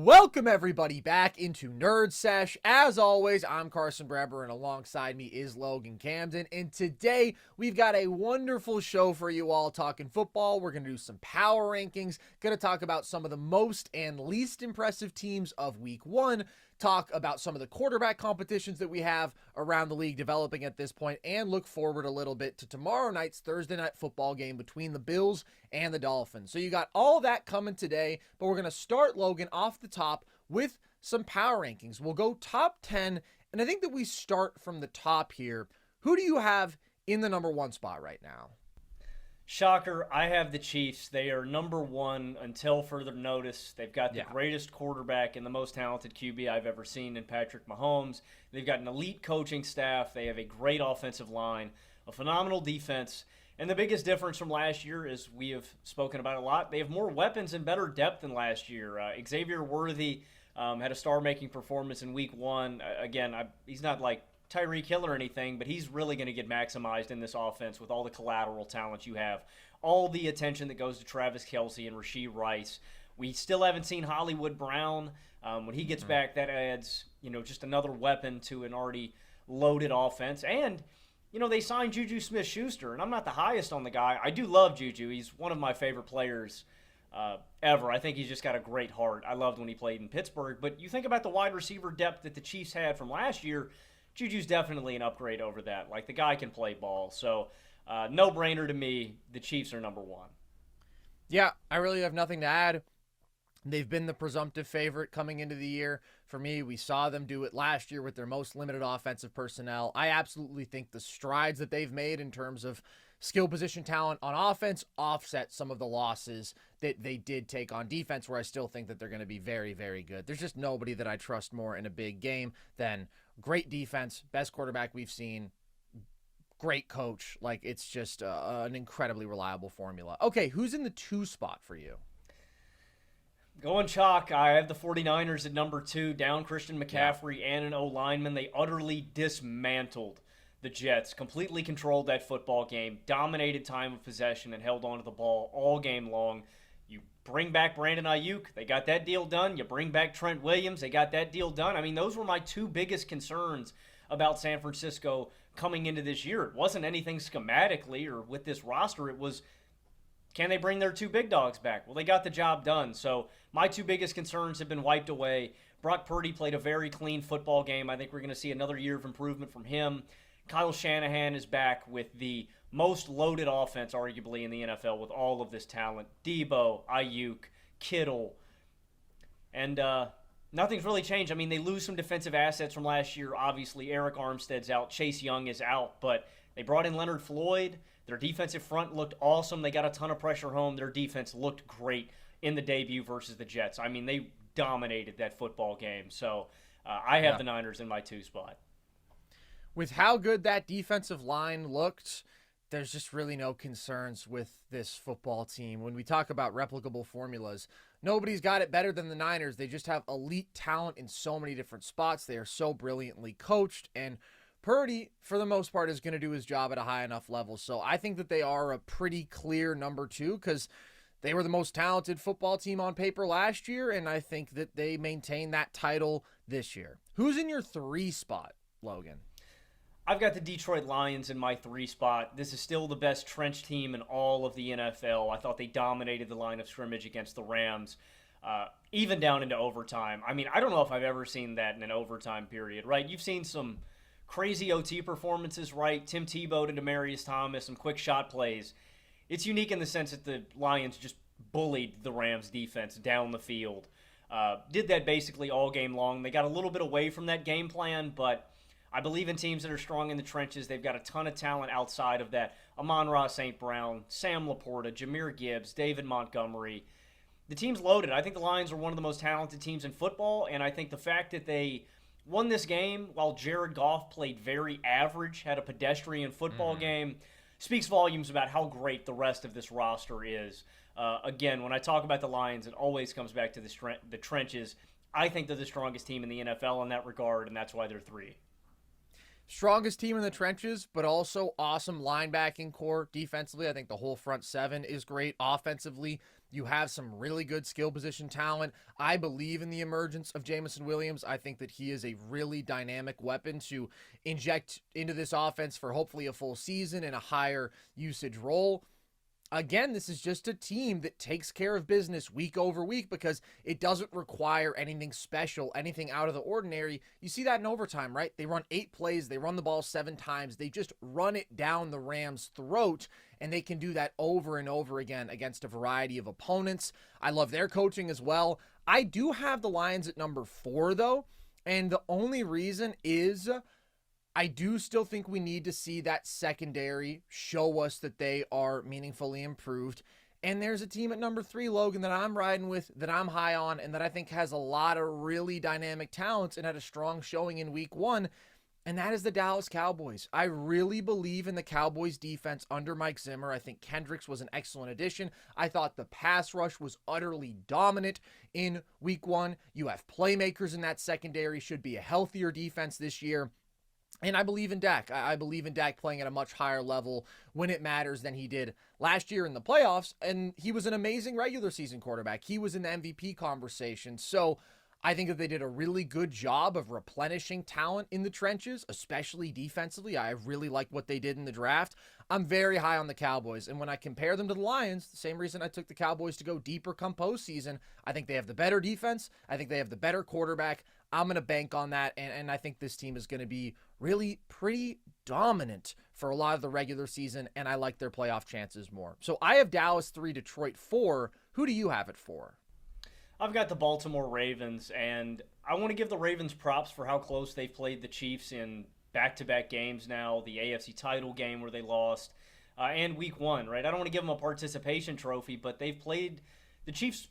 Welcome everybody back into Nerd Sesh. As always, I'm Carson Breber and alongside me is Logan Camden. And today we've got a wonderful show for you all talking football. We're going to do some power rankings, going to talk about some of the most and least impressive teams of week one, talk about some of the quarterback competitions that we have around the league developing at this point, and look forward a little bit to tomorrow night's Thursday night football game between the Bills and the Dolphins. So you got all that coming today, but we're going to start, Logan, off the top with some power rankings. We'll go top 10, and I think that we start from the top here. Who do you have in the number one spot right now? Shocker, I have the Chiefs. They are number one until further notice. They've got the greatest quarterback and the most talented QB I've ever seen in Patrick Mahomes. They've got an elite coaching staff. They have a great offensive line, a phenomenal defense. And the biggest difference from last year, as we have spoken about a lot, they have more weapons and better depth than last year. Xavier Worthy had a star-making performance in week one. Again, he's not like Tyreek Hill or anything, but he's really going to get maximized in this offense with all the collateral talent you have. All the attention that goes to Travis Kelce and Rashee Rice. We still haven't seen Hollywood Brown. When he gets back, that adds, just another weapon to an already loaded offense. And, they signed Juju Smith-Schuster, and I'm not the highest on the guy. I do love Juju. He's one of my favorite players ever. I think he's just got a great heart. I loved when he played in Pittsburgh. But you think about the wide receiver depth that the Chiefs had from last year, Juju's definitely an upgrade over that. Like, the guy can play ball. So, no-brainer to me, the Chiefs are number one. Yeah, I really have nothing to add. They've been the presumptive favorite coming into the year. For me, we saw them do it last year with their most limited offensive personnel. I absolutely think the strides that they've made in terms of skill position talent on offense offset some of the losses that they did take on defense, where I still think that they're going to be very, very good. There's just nobody that I trust more in a big game than great defense, best quarterback we've seen, great coach. Like, it's just an incredibly reliable formula. Okay, who's in the 2 spot for you? Going chalk, I have the 49ers at number 2, down Christian McCaffrey and an O-lineman. They utterly dismantled the Jets, completely controlled that football game, dominated time of possession, and held onto the ball all game long. You bring back Brandon Ayuk, they got that deal done. You bring back Trent Williams, they got that deal done. I mean, those were my 2 biggest concerns about San Francisco coming into this year. It wasn't anything schematically or with this roster. It was, can they bring their 2 big dogs back? Well, they got the job done. So my 2 biggest concerns have been wiped away. Brock Purdy played a very clean football game. I think we're going to see another year of improvement from him. Kyle Shanahan is back with the most loaded offense, arguably, in the NFL with all of this talent. Debo, Ayuk, Kittle. And nothing's really changed. I mean, they lose some defensive assets from last year. Obviously, Eric Armstead's out. Chase Young is out. But they brought in Leonard Floyd. Their defensive front looked awesome. They got a ton of pressure home. Their defense looked great in the debut versus the Jets. I mean, they dominated that football game. So I have the Niners in my 2 spot. With how good that defensive line looked, there's just really no concerns with this football team. When we talk about replicable formulas, nobody's got it better than the Niners. They just have elite talent in so many different spots. They are so brilliantly coached, and Purdy, for the most part, is going to do his job at a high enough level. So I think that they are a pretty clear number 2 because they were the most talented football team on paper last year, and I think that they maintain that title this year. Who's in your 3 spot, Logan? I've got the Detroit Lions in my 3 spot. This is still the best trench team in all of the NFL. I thought they dominated the line of scrimmage against the Rams, even down into overtime. I mean, I don't know if I've ever seen that in an overtime period, right? You've seen some crazy OT performances, right? Tim Tebow to Demaryius Thomas, some quick shot plays. It's unique in the sense that the Lions just bullied the Rams defense down the field. Did that basically all game long. They got a little bit away from that game plan, but I believe in teams that are strong in the trenches. They've got a ton of talent outside of that. Amon-Ra St. Brown, Sam Laporta, Jahmyr Gibbs, David Montgomery. The team's loaded. I think the Lions are one of the most talented teams in football, and I think the fact that they won this game while Jared Goff played very average, had a pedestrian football game, speaks volumes about how great the rest of this roster is. Again, when I talk about the Lions, it always comes back to the trenches. I think they're the strongest team in the NFL in that regard, and that's why they're 3. Strongest team in the trenches, but also awesome linebacking core defensively. I think the whole front 7 is great offensively. You have some really good skill position talent. I believe in the emergence of Jameson Williams. I think that he is a really dynamic weapon to inject into this offense for hopefully a full season in a higher usage role. Again, this is just a team that takes care of business week over week because it doesn't require anything special, anything out of the ordinary. You see that in overtime, right? They run 8 plays, they run the ball 7 times, they just run it down the Rams' throat, and they can do that over and over again against a variety of opponents. I love their coaching as well. I do have the Lions at number 4, though, and the only reason is I do still think we need to see that secondary show us that they are meaningfully improved. And there's a team at number 3, Logan, that I'm riding with, that I'm high on, and that I think has a lot of really dynamic talents and had a strong showing in week 1, and that is the Dallas Cowboys. I really believe in the Cowboys defense under Mike Zimmer. I think Kendricks was an excellent addition. I thought the pass rush was utterly dominant in week 1. You have playmakers in that secondary, should be a healthier defense this year. And I believe in Dak. I believe in Dak playing at a much higher level when it matters than he did last year in the playoffs. And he was an amazing regular season quarterback. He was in the MVP conversation. So I think that they did a really good job of replenishing talent in the trenches, especially defensively. I really like what they did in the draft. I'm very high on the Cowboys. And when I compare them to the Lions, the same reason I took the Cowboys to go deeper come postseason, I think they have the better defense. I think they have the better quarterback. I'm going to bank on that, and I think this team is going to be really pretty dominant for a lot of the regular season, and I like their playoff chances more. So I have Dallas 3, Detroit 4. Who do you have it for? I've got the Baltimore Ravens, and I want to give the Ravens props for how close they've played the Chiefs in back-to-back games now, the AFC title game where they lost, and week 1, right? I don't want to give them a participation trophy, but they've played the Chiefs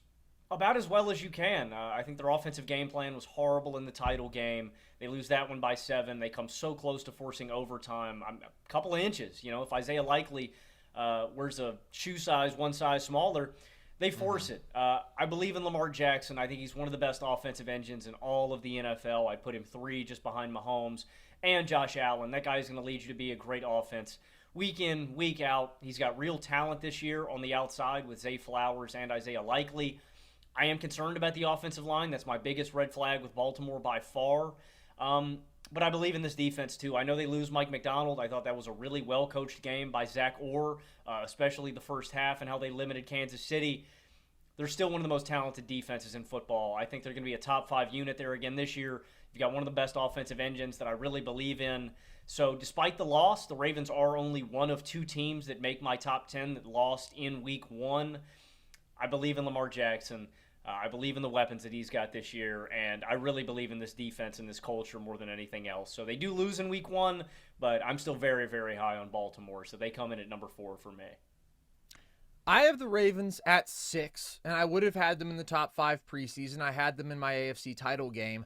about as well as you can. I think their offensive game plan was horrible in the title game. They lose that one by 7. They come so close to forcing overtime. A couple of inches. You know, if Isaiah Likely wears a shoe size, one size smaller, they force it. I believe in Lamar Jackson. I think he's one of the best offensive engines in all of the NFL. I put him 3 just behind Mahomes and Josh Allen. That guy's going to lead you to be a great offense. Week in, week out, he's got real talent this year on the outside with Zay Flowers and Isaiah Likely. I am concerned about the offensive line. That's my biggest red flag with Baltimore by far. But I believe in this defense, too. I know they lose Mike McDonald. I thought that was a really well-coached game by Zach Orr, especially the first half and how they limited Kansas City. They're still one of the most talented defenses in football. I think they're going to be a top 5 unit there again this year. You've got one of the best offensive engines that I really believe in. So despite the loss, the Ravens are only one of 2 teams that make my top 10 that lost in week 1. I believe in Lamar Jackson. I believe in the weapons that he's got this year, and I really believe in this defense and this culture more than anything else. So they do lose in week 1, but I'm still very, very high on Baltimore, so they come in at number 4 for me. I have the Ravens at 6, and I would have had them in the top 5 preseason. I had them in my AFC title game.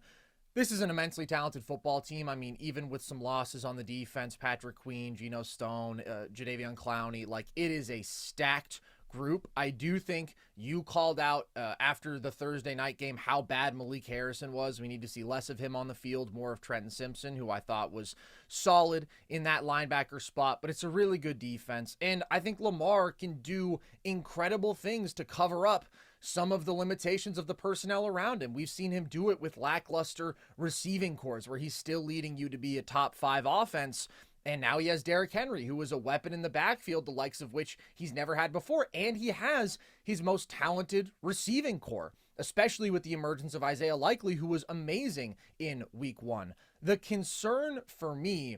This is an immensely talented football team. I mean, even with some losses on the defense, Patrick Queen, Geno Stone, Jadeveon Clowney, like, it is a stacked group. I do think you called out after the Thursday night game how bad Malik Harrison was. We need to see less of him on the field, more of Trenton Simpson, who I thought was solid in that linebacker spot, but it's a really good defense. And I think Lamar can do incredible things to cover up some of the limitations of the personnel around him. We've seen him do it with lackluster receiving corps where he's still leading you to be a top 5 offense. And now he has Derrick Henry, who is a weapon in the backfield, the likes of which he's never had before. And he has his most talented receiving corps, especially with the emergence of Isaiah Likely, who was amazing in week 1. The concern for me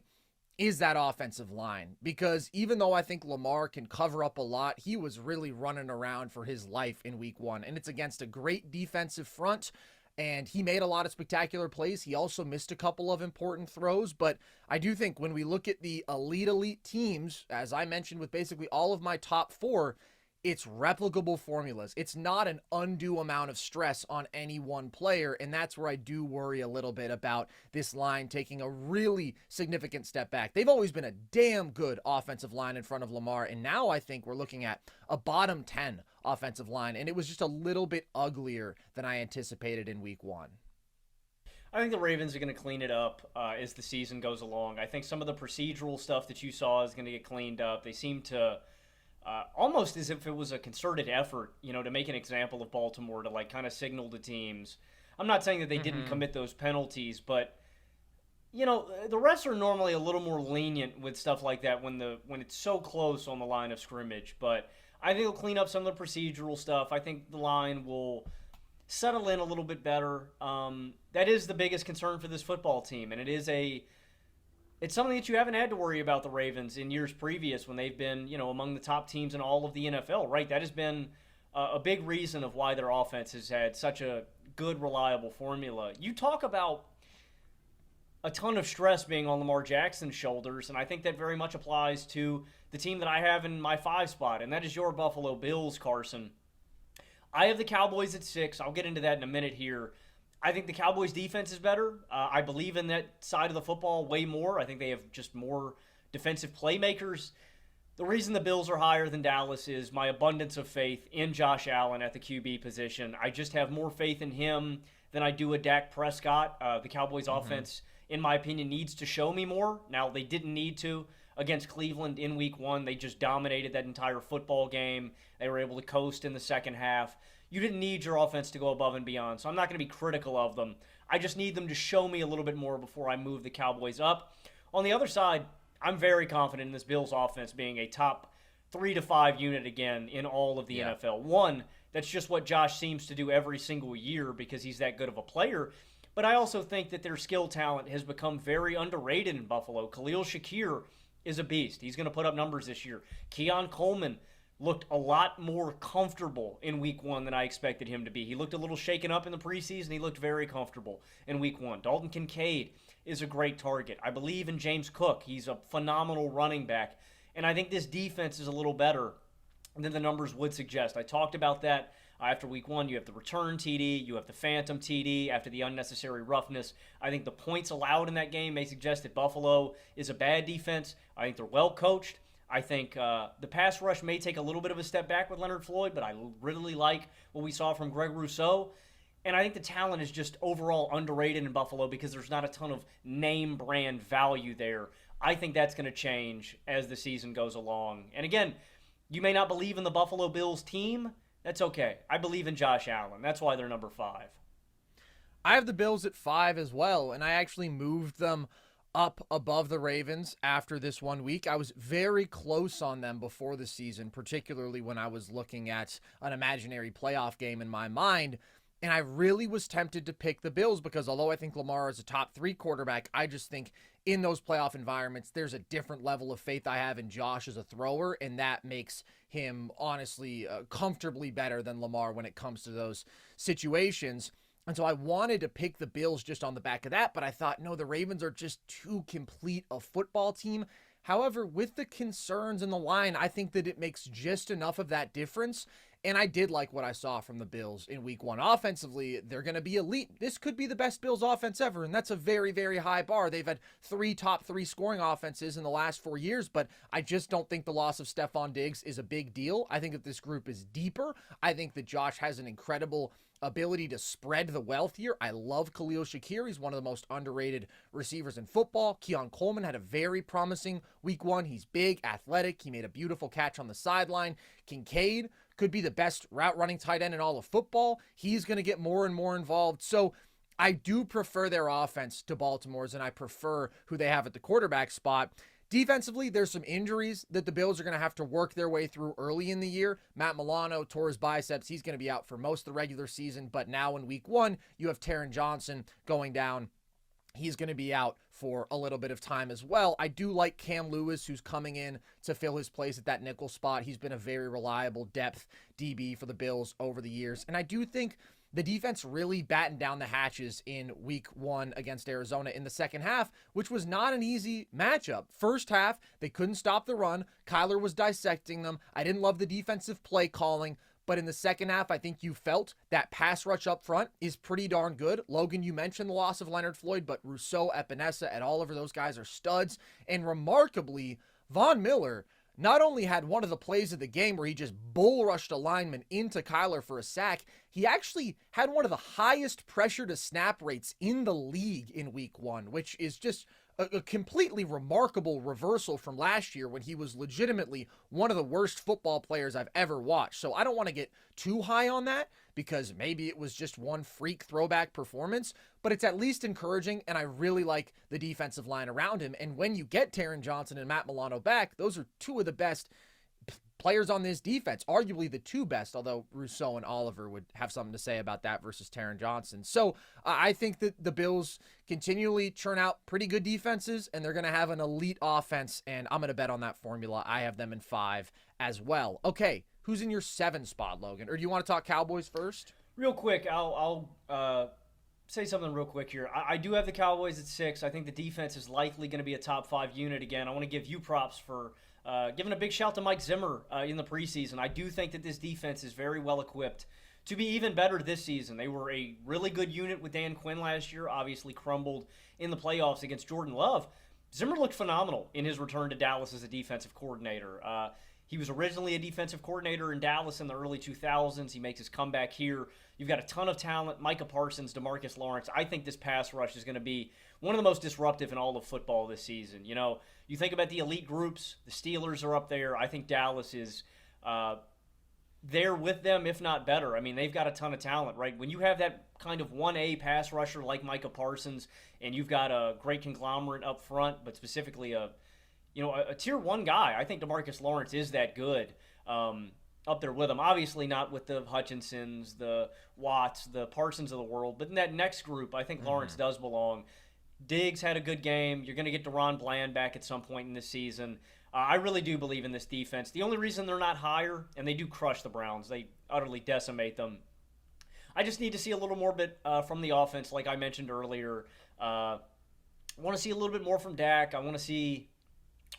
is that offensive line, because even though I think Lamar can cover up a lot, he was really running around for his life in week 1. And it's against a great defensive front. And he made a lot of spectacular plays. He also missed a couple of important throws. But I do think when we look at the elite teams, as I mentioned with basically all of my top 4, it's replicable formulas. It's not an undue amount of stress on any one player. And that's where I do worry a little bit about this line taking a really significant step back. They've always been a damn good offensive line in front of Lamar. And now I think we're looking at a bottom 10 offensive line. And it was just a little bit uglier than I anticipated in week 1. I think the Ravens are going to clean it up as the season goes along. I think some of the procedural stuff that you saw is going to get cleaned up. They seem to almost as if it was a concerted effort, to make an example of Baltimore, to like kind of signal to teams. I'm not saying that they didn't commit those penalties, but the refs are normally a little more lenient with stuff like that when it's so close on the line of scrimmage. But I think they'll clean up some of the procedural stuff. I think the line will settle in a little bit better. That is the biggest concern for this football team, and it's something that you haven't had to worry about the Ravens in years previous when they've been, among the top teams in all of the NFL, right? That has been a big reason of why their offense has had such a good, reliable formula. You talk about a ton of stress being on Lamar Jackson's shoulders, and I think that very much applies to the team that I have in my 5 spot, and that is your Buffalo Bills, Carson. I have the Cowboys at 6. I'll get into that in a minute here. I think the Cowboys' defense is better. I believe in that side of the football way more. I think they have just more defensive playmakers. The reason the Bills are higher than Dallas is my abundance of faith in Josh Allen at the QB position. I just have more faith in him than I do with Dak Prescott. The Cowboys' offense, in my opinion, needs to show me more. Now, they didn't need to against Cleveland in week 1. They just dominated that entire football game. They were able to coast in the second half. You didn't need your offense to go above and beyond, so I'm not going to be critical of them. I just need them to show me a little bit more before I move the Cowboys up. On the other side, I'm very confident in this Bills offense being a top 3 to 5 unit again in all of the NFL. One, that's just what Josh seems to do every single year because he's that good of a player. But I also think that their skill talent has become very underrated in Buffalo. Khalil Shakir is a beast. He's going to put up numbers this year. Keon Coleman looked a lot more comfortable in week 1 than I expected him to be. He looked a little shaken up in the preseason. He looked very comfortable in week 1. Dalton Kincaid is a great target. I believe in James Cook. He's a phenomenal running back. And I think this defense is a little better than the numbers would suggest. I talked about that after week 1. You have the return TD. You have the phantom TD after the unnecessary roughness. I think the points allowed in that game may suggest that Buffalo is a bad defense. I think they're well coached. I think the pass rush may take a little bit of a step back with Leonard Floyd, but I really like what we saw from Greg Rousseau. And I think the talent is just overall underrated in Buffalo because there's not a ton of name brand value there. I think that's going to change as the season goes along. And again, you may not believe in the Buffalo Bills team. That's okay. I believe in Josh Allen. That's why they're number 5. I have the Bills at 5 as well, and I actually moved them up above the Ravens after this 1 week. I was very close on them before the season, particularly when I was looking at an imaginary playoff game in my mind. And I really was tempted to pick the Bills because although I think Lamar is a top 3 quarterback, I just think in those playoff environments, there's a different level of faith I have in Josh as a thrower, and that makes him honestly comfortably better than Lamar when it comes to those situations. And so I wanted to pick the Bills just on the back of that, but I thought, no, the Ravens are just too complete a football team. However, with the concerns in the line, I think that it makes just enough of that difference. And I did like what I saw from the Bills in week 1. Offensively, they're going to be elite. This could be the best Bills offense ever, and that's a very, very high bar. They've had 3 top 3 scoring offenses in the last 4 years, but I just don't think the loss of Stephon Diggs is a big deal. I think that this group is deeper. I think that Josh has an incredible ability to spread the wealth here. I love Khalil Shakir. He's one of the most underrated receivers in football. Keon Coleman had a very promising week 1. He's big, athletic. He made a beautiful catch on the sideline. Kincaid could be the best route running tight end in all of football. He's going to get more and more involved. So I do prefer their offense to Baltimore's, and I prefer who they have at the quarterback spot. Defensively, there's some injuries that the Bills are going to have to work their way through early in the year. Matt Milano tore his biceps. He's going to be out for most of the regular season, but now in week 1, you have Taron Johnson going down. He's going to be out for a little bit of time as well. I do like Cam Lewis, who's coming in to fill his place at that nickel spot. He's been a very reliable depth DB for the Bills over the years. And I do think the defense really battened down the hatches in week 1 against Arizona in the second half, which was not an easy matchup. First half, they couldn't stop the run. Kyler was dissecting them. I didn't love the defensive play calling. But in the second half, I think you felt that pass rush up front is pretty darn good. Logan, you mentioned the loss of Leonard Floyd, but Rousseau, Epinesa, and all over those guys are studs. And remarkably, Von Miller not only had one of the plays of the game where he just bull rushed a lineman into Kyler for a sack, he actually had one of the highest pressure to snap rates in the league in week 1, which is just a completely remarkable reversal from last year when he was legitimately one of the worst football players I've ever watched. So I don't want to get too high on that because maybe it was just one freak throwback performance, but it's at least encouraging, and I really like the defensive line around him. And when you get Taron Johnson and Matt Milano back, those are two of the best players on this defense, arguably the two best, although Rousseau and Oliver would have something to say about that versus Taron Johnson. So I think that the Bills continually churn out pretty good defenses, and they're going to have an elite offense, and I'm going to bet on that formula. I have them in 5 as well. Okay, who's in your 7 spot, Logan? Or do you want to talk Cowboys first? Real quick, I'll say something real quick here. I do have the Cowboys at 6. I think the defense is likely going to be a top 5 unit again. I want to give you props for giving a big shout to Mike Zimmer in the preseason. I do think that this defense is very well equipped to be even better this season. They were a really good unit with Dan Quinn last year, obviously crumbled in the playoffs against Jordan Love. Zimmer looked phenomenal in his return to Dallas as a defensive coordinator. He was originally a defensive coordinator in Dallas in the early 2000s. He makes his comeback here. You've got a ton of talent, Micah Parsons, DeMarcus Lawrence. I think this pass rush is going to be one of the most disruptive in all of football this season. You know, you think about the elite groups, the Steelers are up there. I think Dallas is there with them, if not better. I mean, they've got a ton of talent, right? When you have that kind of 1A pass rusher like Micah Parsons, and you've got a great conglomerate up front, but specifically a tier 1 guy, I think DeMarcus Lawrence is that good up there with him. Obviously not with the Hutchinsons, the Watts, the Parsons of the world, but in that next group, I think Lawrence does belong. Diggs had a good game. You're going to get DeRon Bland back at some point in this season. I really do believe in this defense. The only reason they're not higher, and they do crush the Browns, they utterly decimate them. I just need to see a little more bit from the offense, like I mentioned earlier. I want to see a little bit more from Dak. I want to see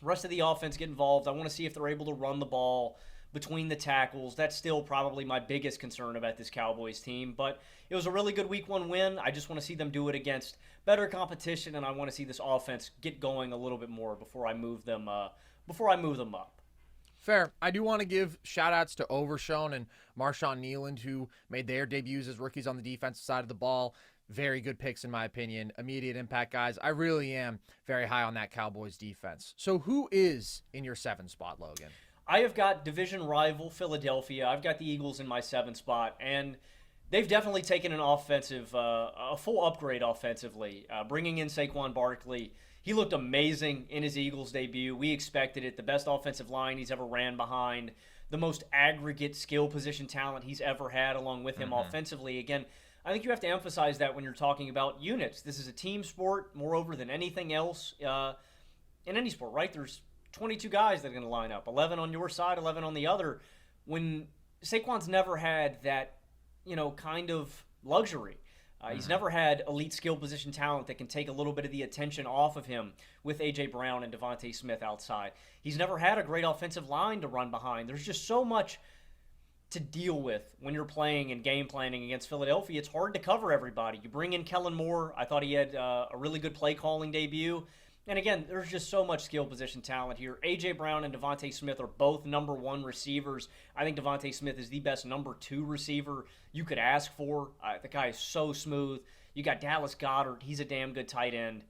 the rest of the offense get involved. I want to see if they're able to run the ball between the tackles. That's still probably my biggest concern about this Cowboys team. But it was a really good Week 1 win. I just want to see them do it against better competition, and I want to see this offense get going a little bit more before I move them up. Fair. I do want to give shout-outs to Overshown and Marshawn Nealand, who made their debuts as rookies on the defensive side of the ball. Very good picks, in my opinion. Immediate impact guys. I really am very high on that Cowboys defense. So who is in your 7 spot, Logan? I have got division rival Philadelphia. I've got the Eagles in my 7 spot, and they've definitely taken an offensive, a full upgrade offensively, bringing in Saquon Barkley. He looked amazing in his Eagles debut. We expected it. The best offensive line he's ever ran behind, the most aggregate skill position talent he's ever had along with him offensively. Again, I think you have to emphasize that when you're talking about units. This is a team sport, moreover than anything else in any sport, right? There's 22 guys that are going to line up, 11 on your side, 11 on the other. When Saquon's never had that, kind of luxury. He's never had elite skill position talent that can take a little bit of the attention off of him with A.J. Brown and Devontae Smith outside. He's never had a great offensive line to run behind. There's just so much to deal with when you're playing and game planning against Philadelphia. It's hard to cover everybody. You bring in Kellen Moore. I thought he had a really good play calling debut. And again, there's just so much skill position talent here. A.J. Brown and Devontae Smith are both number 1 receivers. I think Devontae Smith is the best number 2 receiver you could ask for. The guy is so smooth. You got Dallas Goedert. He's a damn good tight end.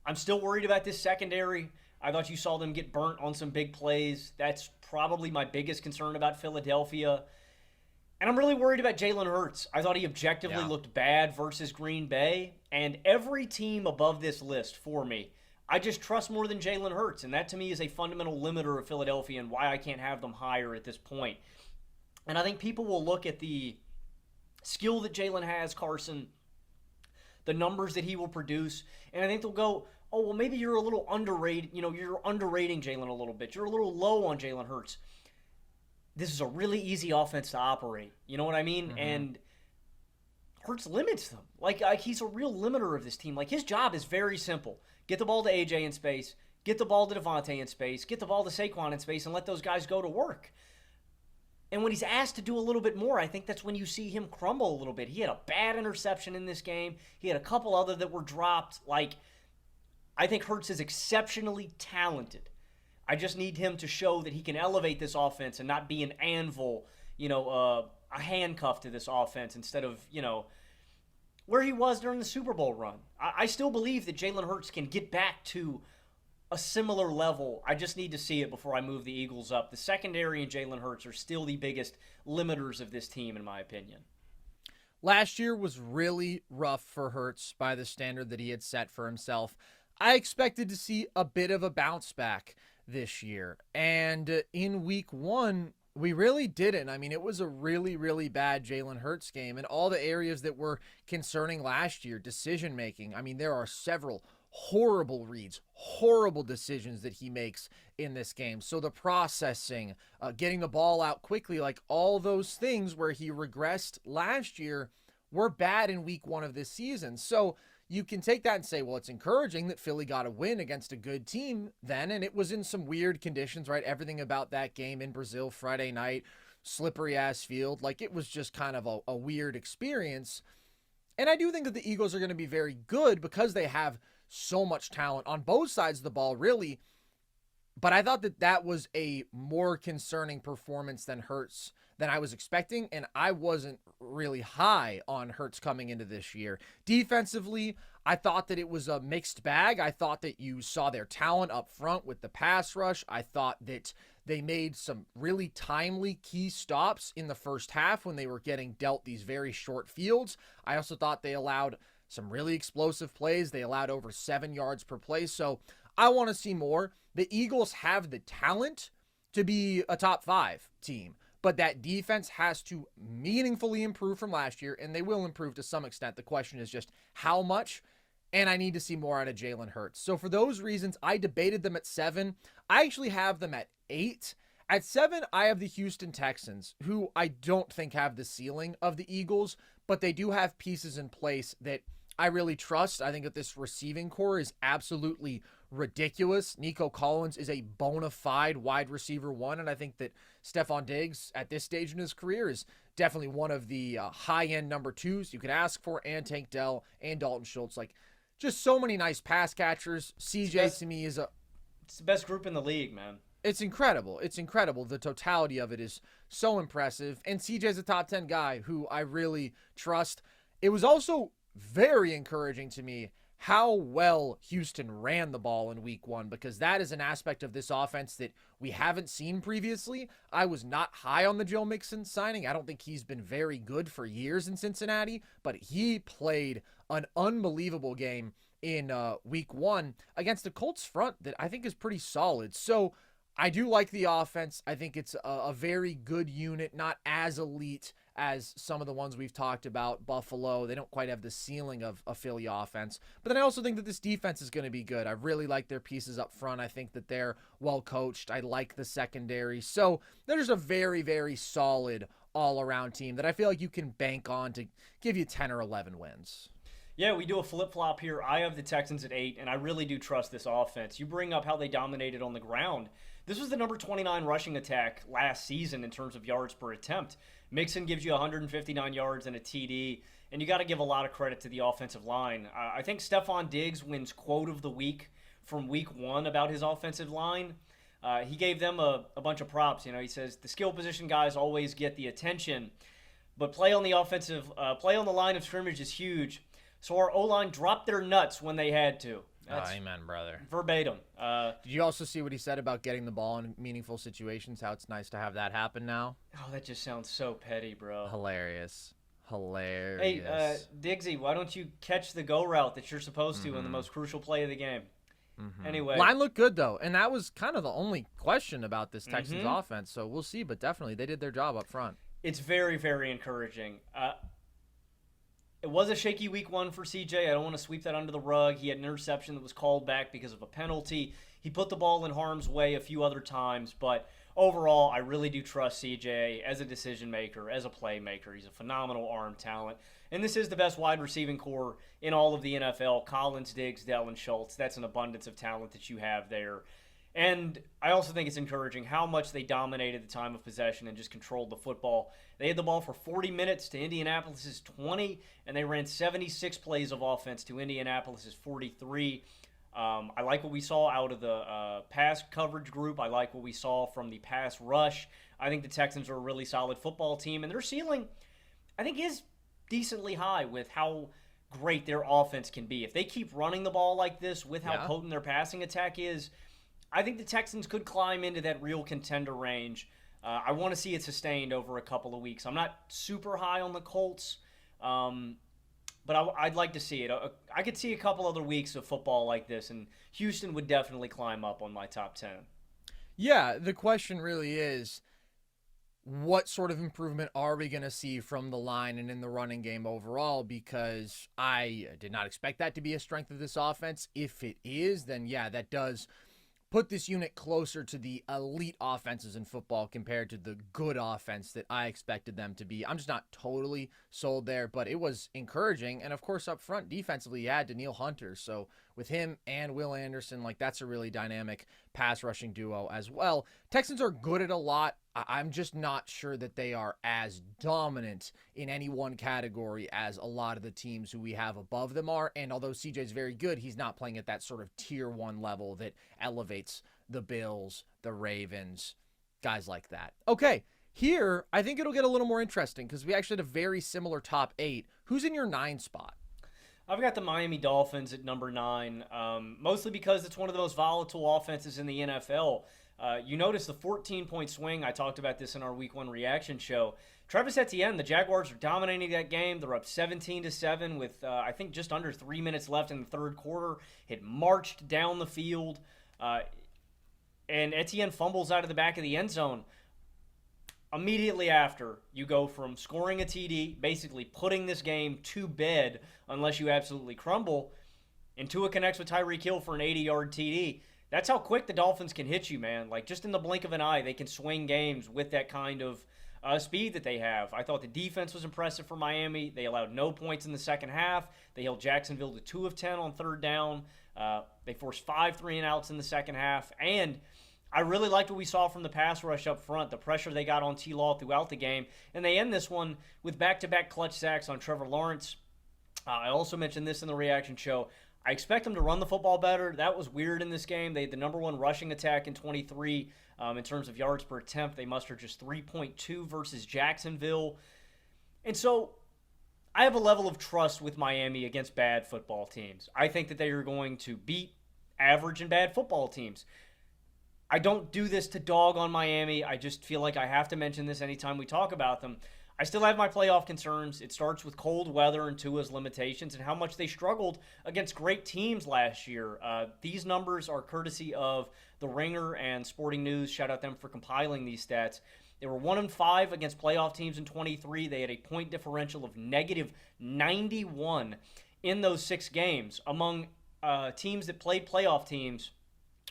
I'm still worried about this secondary. I thought you saw them get burnt on some big plays. That's probably my biggest concern about Philadelphia. And I'm really worried about Jalen Hurts. I thought he objectively looked bad versus Green Bay. And every team above this list for me, I just trust more than Jalen Hurts. And that to me is a fundamental limiter of Philadelphia and why I can't have them higher at this point. And I think people will look at the skill that Jalen has, Carson, the numbers that he will produce, and I think they'll go, oh, well, maybe you're a little underrated. You're underrating Jalen a little bit. You're a little low on Jalen Hurts. This is a really easy offense to operate. You know what I mean? And Hurts limits them. Like he's a real limiter of this team. Like his job is very simple. Get the ball to AJ in space. Get the ball to Devontae in space. Get the ball to Saquon in space and let those guys go to work. And when he's asked to do a little bit more, I think that's when you see him crumble a little bit. He had a bad interception in this game. He had a couple other that were dropped. I think Hurts is exceptionally talented. I just need him to show that he can elevate this offense and not be an anvil, a handcuff to this offense instead of, where he was during the Super Bowl run. I still believe that Jalen Hurts can get back to a similar level. I just need to see it before I move the Eagles up. The secondary and Jalen Hurts are still the biggest limiters of this team, in my opinion. Last year was really rough for Hurts by the standard that he had set for himself. I expected to see a bit of a bounce back this year. And in week 1, we really didn't. I mean, it was a really, really bad Jalen Hurts game. And all the areas that were concerning last year, decision making. I mean, there are several horrible reads, horrible decisions that he makes in this game. So the processing, getting the ball out quickly, like all those things where he regressed last year were bad in week 1 of this season. So you can take that and say, well, it's encouraging that Philly got a win against a good team then, and it was in some weird conditions, right? Everything about that game in Brazil Friday night, slippery-ass field, like it was just kind of a weird experience. And I do think that the Eagles are going to be very good because they have so much talent on both sides of the ball, really. But I thought that that was a more concerning performance than Hurts than I was expecting, and I wasn't really high on Hurts coming into this year. Defensively, I thought that it was a mixed bag. I thought that you saw their talent up front with the pass rush. I thought that they made some really timely key stops in the first half when they were getting dealt these very short fields. I also thought they allowed some really explosive plays. They allowed over 7 yards per play. So I want to see more. The Eagles have the talent to be a top 5 team, but that defense has to meaningfully improve from last year, and they will improve to some extent. The question is just how much, and I need to see more out of Jalen Hurts. So for those reasons, I debated them at 7. I actually have them at 8. At 7, I have the Houston Texans, who I don't think have the ceiling of the Eagles, but they do have pieces in place that I really trust. I think that this receiving core is absolutely ridiculous. Nico Collins is a bona fide wide receiver 1, and I think that Stephon Diggs at this stage in his career is definitely one of the high-end number 2s you could ask for, and Tank Dell and Dalton Schultz. Like, just so many nice pass catchers. CJ to me is it's the best group in the league, man. It's incredible. It's incredible. The totality of it is so impressive, and CJ's a top 10 guy who I really trust. It was also very encouraging to me how well Houston ran the ball in week 1, because that is an aspect of this offense that we haven't seen previously. I was not high on the Joe Mixon signing. I don't think he's been very good for years in Cincinnati, but he played an unbelievable game in week 1 against a Colts front that I think is pretty solid. So I do like the offense. I think it's a very good unit, not as elite as some of the ones we've talked about. Buffalo, they don't quite have the ceiling of a Philly offense. But then I also think that this defense is going to be good. I really like their pieces up front. I think that they're well coached. I like the secondary. So they're just a very, very solid all-around team that I feel like you can bank on to give you 10 or 11 wins. Yeah, we do a flip-flop here. I have the Texans at 8, and I really do trust this offense. You bring up how they dominated on the ground. This was the number 29 rushing attack last season in terms of yards per attempt. Mixon gives you 159 yards and a TD, and you got to give a lot of credit to the offensive line. I think Stephon Diggs wins quote of the week from week 1 about his offensive line. He gave them a bunch of props. You know, he says the skill position guys always get the attention, but play on the line of scrimmage is huge. So our O-line dropped their nuts when they had to. That's amen, brother. Verbatim. Did you also see what he said about getting the ball in meaningful situations, how it's nice to have that happen now? Oh, that just sounds so petty, bro. Hilarious. Hey, Diggsy, why don't you catch the go route that you're supposed to in the most crucial play of the game? Anyway. Line looked good, though, and that was kind of the only question about this Texans offense, so we'll see, but definitely they did their job up front. It's very, very encouraging. It was a shaky week 1 for CJ. I don't want to sweep that under the rug. He had an interception that was called back because of a penalty. He put the ball in harm's way a few other times, but overall, I really do trust CJ as a decision maker, as a playmaker. He's a phenomenal arm talent. And this is the best wide receiving core in all of the NFL. Collins, Diggs, Dell, and Schultz. That's an abundance of talent that you have there. And I also think it's encouraging how much they dominated the time of possession and just controlled the football. They had the ball for 40 minutes to Indianapolis's 20, and they ran 76 plays of offense to Indianapolis's 43. I like what we saw out of the pass coverage group. I like what we saw from the pass rush. I think the Texans are a really solid football team, and their ceiling, I think, is decently high with how great their offense can be. If they keep running the ball like this with how potent their passing attack is, I think the Texans could climb into that real contender range. I want to see it sustained over a couple of weeks. I'm not super high on the Colts, but I'd like to see it. I could see a couple other weeks of football like this, and Houston would definitely climb up on my top 10. Yeah, the question really is, what sort of improvement are we going to see from the line and in the running game overall? Because I did not expect that to be a strength of this offense. If it is, then yeah, that does put this unit closer to the elite offenses in football compared to the good offense that I expected them to be. I'm just not totally sold there, but it was encouraging. And of course, up front, defensively, you had Danielle Hunter. So with him and Will Anderson, like, that's a really dynamic pass rushing duo as well. Texans are good at a lot. I'm just not sure that they are as dominant in any one category as a lot of the teams who we have above them are. And although CJ's very good, he's not playing at that sort of tier 1 level that elevates the Bills, the Ravens, guys like that. Okay, here, I think it'll get a little more interesting because we actually had a very similar top 8. Who's in your 9 spot? I've got the Miami Dolphins at number 9, mostly because it's one of the most volatile offenses in the NFL. You notice the 14-point swing. I talked about this in our Week 1 reaction show. Travis Etienne, the Jaguars are dominating that game. They're up 17-7 with, I think, just under 3 minutes left in the third quarter. It marched down the field, and Etienne fumbles out of the back of the end zone. Immediately after, you go from scoring a TD, basically putting this game to bed unless you absolutely crumble, and Tua connects with Tyreek Hill for an 80-yard TD. That's how quick the Dolphins can hit you, man. Like, just in the blink of an eye, they can swing games with that kind of speed that they have. I thought the defense was impressive for Miami. They allowed no points in the second half. They held Jacksonville to 2 of 10 on third down. They forced 5 3-and-outs in the second half. And I really liked what we saw from the pass rush up front, the pressure they got on T-Law throughout the game. And they end this one with back-to-back clutch sacks on Trevor Lawrence. I also mentioned this in the reaction show. I expect them to run the football better. That was weird in this game. They had the number 1 rushing attack in 23 in terms of yards per attempt. They mustered just 3.2 versus Jacksonville. And so I have a level of trust with Miami against bad football teams. I think that they are going to beat average and bad football teams. I don't do this to dog on Miami. I just feel like I have to mention this anytime we talk about them. I still have my playoff concerns. It starts with cold weather and Tua's limitations and how much they struggled against great teams last year. These numbers are courtesy of The Ringer and Sporting News. Shout out them for compiling these stats. They were 1-5 against playoff teams in 23. They had a point differential of negative 91 in those 6 games. Among teams that played playoff teams,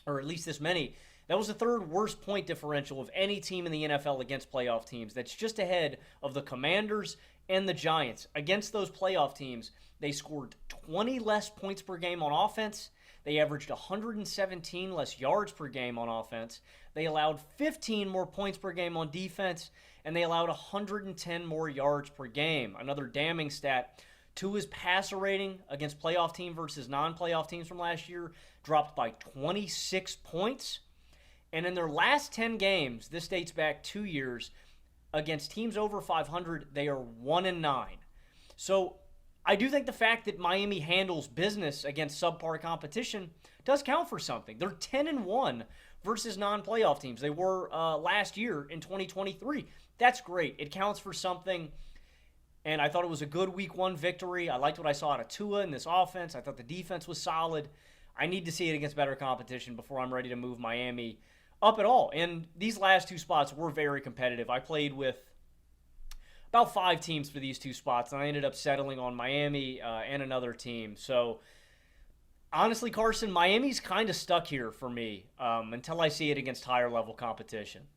or at least this many, that was the 3rd worst point differential of any team in the NFL against playoff teams. That's just ahead of the Commanders and the Giants. Against those playoff teams, they scored 20 less points per game on offense. They averaged 117 less yards per game on offense. They allowed 15 more points per game on defense, and they allowed 110 more yards per game. Another damning stat, Tua's passer rating against playoff team versus non-playoff teams from last year dropped by 26 points. And in their last 10 games, this dates back 2 years, against teams over 500, they are 1-9. So I do think the fact that Miami handles business against subpar competition does count for something. They're 10-1 versus non-playoff teams. They were last year in 2023. That's great. It counts for something. And I thought it was a good Week 1 victory. I liked what I saw out of Tua in this offense. I thought the defense was solid. I need to see it against better competition before I'm ready to move Miami up at all. And these last 2 spots were very competitive. I played with about 5 teams for these 2 spots, and I ended up settling on Miami and another team. So, honestly, Carson, Miami's kind of stuck here for me until I see it against higher-level competition.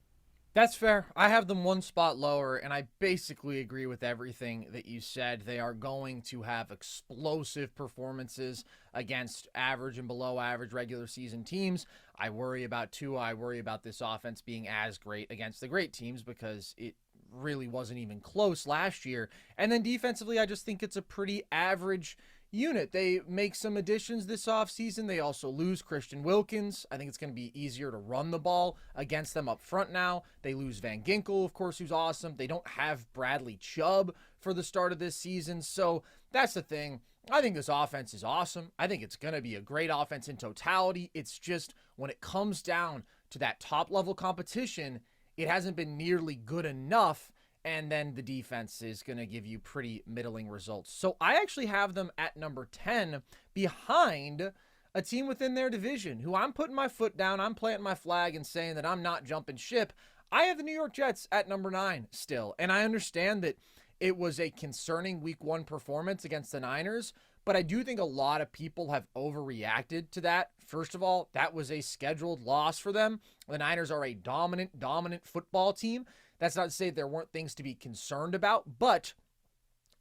That's fair. I have them 1 spot lower, and I basically agree with everything that you said. They are going to have explosive performances against average and below average regular season teams. I worry about Tua. I worry about this offense being as great against the great teams because it really wasn't even close last year. And then defensively, I just think it's a pretty average unit. They make some additions this offseason. They also lose Christian Wilkins. I think it's going to be easier to run the ball against them up front now. They lose Van Ginkel, of course, who's awesome. They don't have Bradley Chubb for the start of this season. So that's the thing. I think this offense is awesome. I think it's going to be a great offense in totality. It's just when it comes down to that top level competition, it hasn't been nearly good enough. And then the defense is going to give you pretty middling results. So I actually have them at number 10 behind a team within their division who I'm putting my foot down. I'm planting my flag and saying that I'm not jumping ship. I have the New York Jets at number 9 still. And I understand that it was a concerning week 1 performance against the Niners, but I do think a lot of people have overreacted to that. First of all, that was a scheduled loss for them. The Niners are a dominant football team. That's not to say there weren't things to be concerned about, but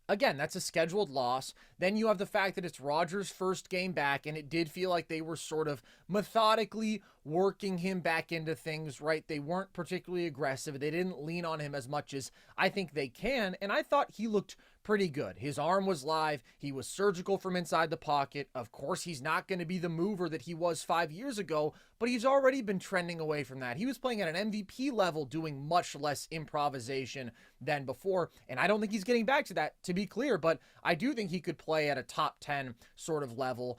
again, that's a scheduled loss. Then you have the fact that it's Rodgers' first game back, and it did feel like they were sort of methodically working him back into things, right? They weren't particularly aggressive. They didn't lean on him as much as I think they can, and I thought he looked pretty good. His arm was live. He was surgical from inside the pocket. Of course, he's not going to be the mover that he was 5 years ago, but he's already been trending away from that. He was playing at an MVP level, doing much less improvisation than before, and I don't think he's getting back to that, to be clear, but I do think he could play at a top 10 sort of level.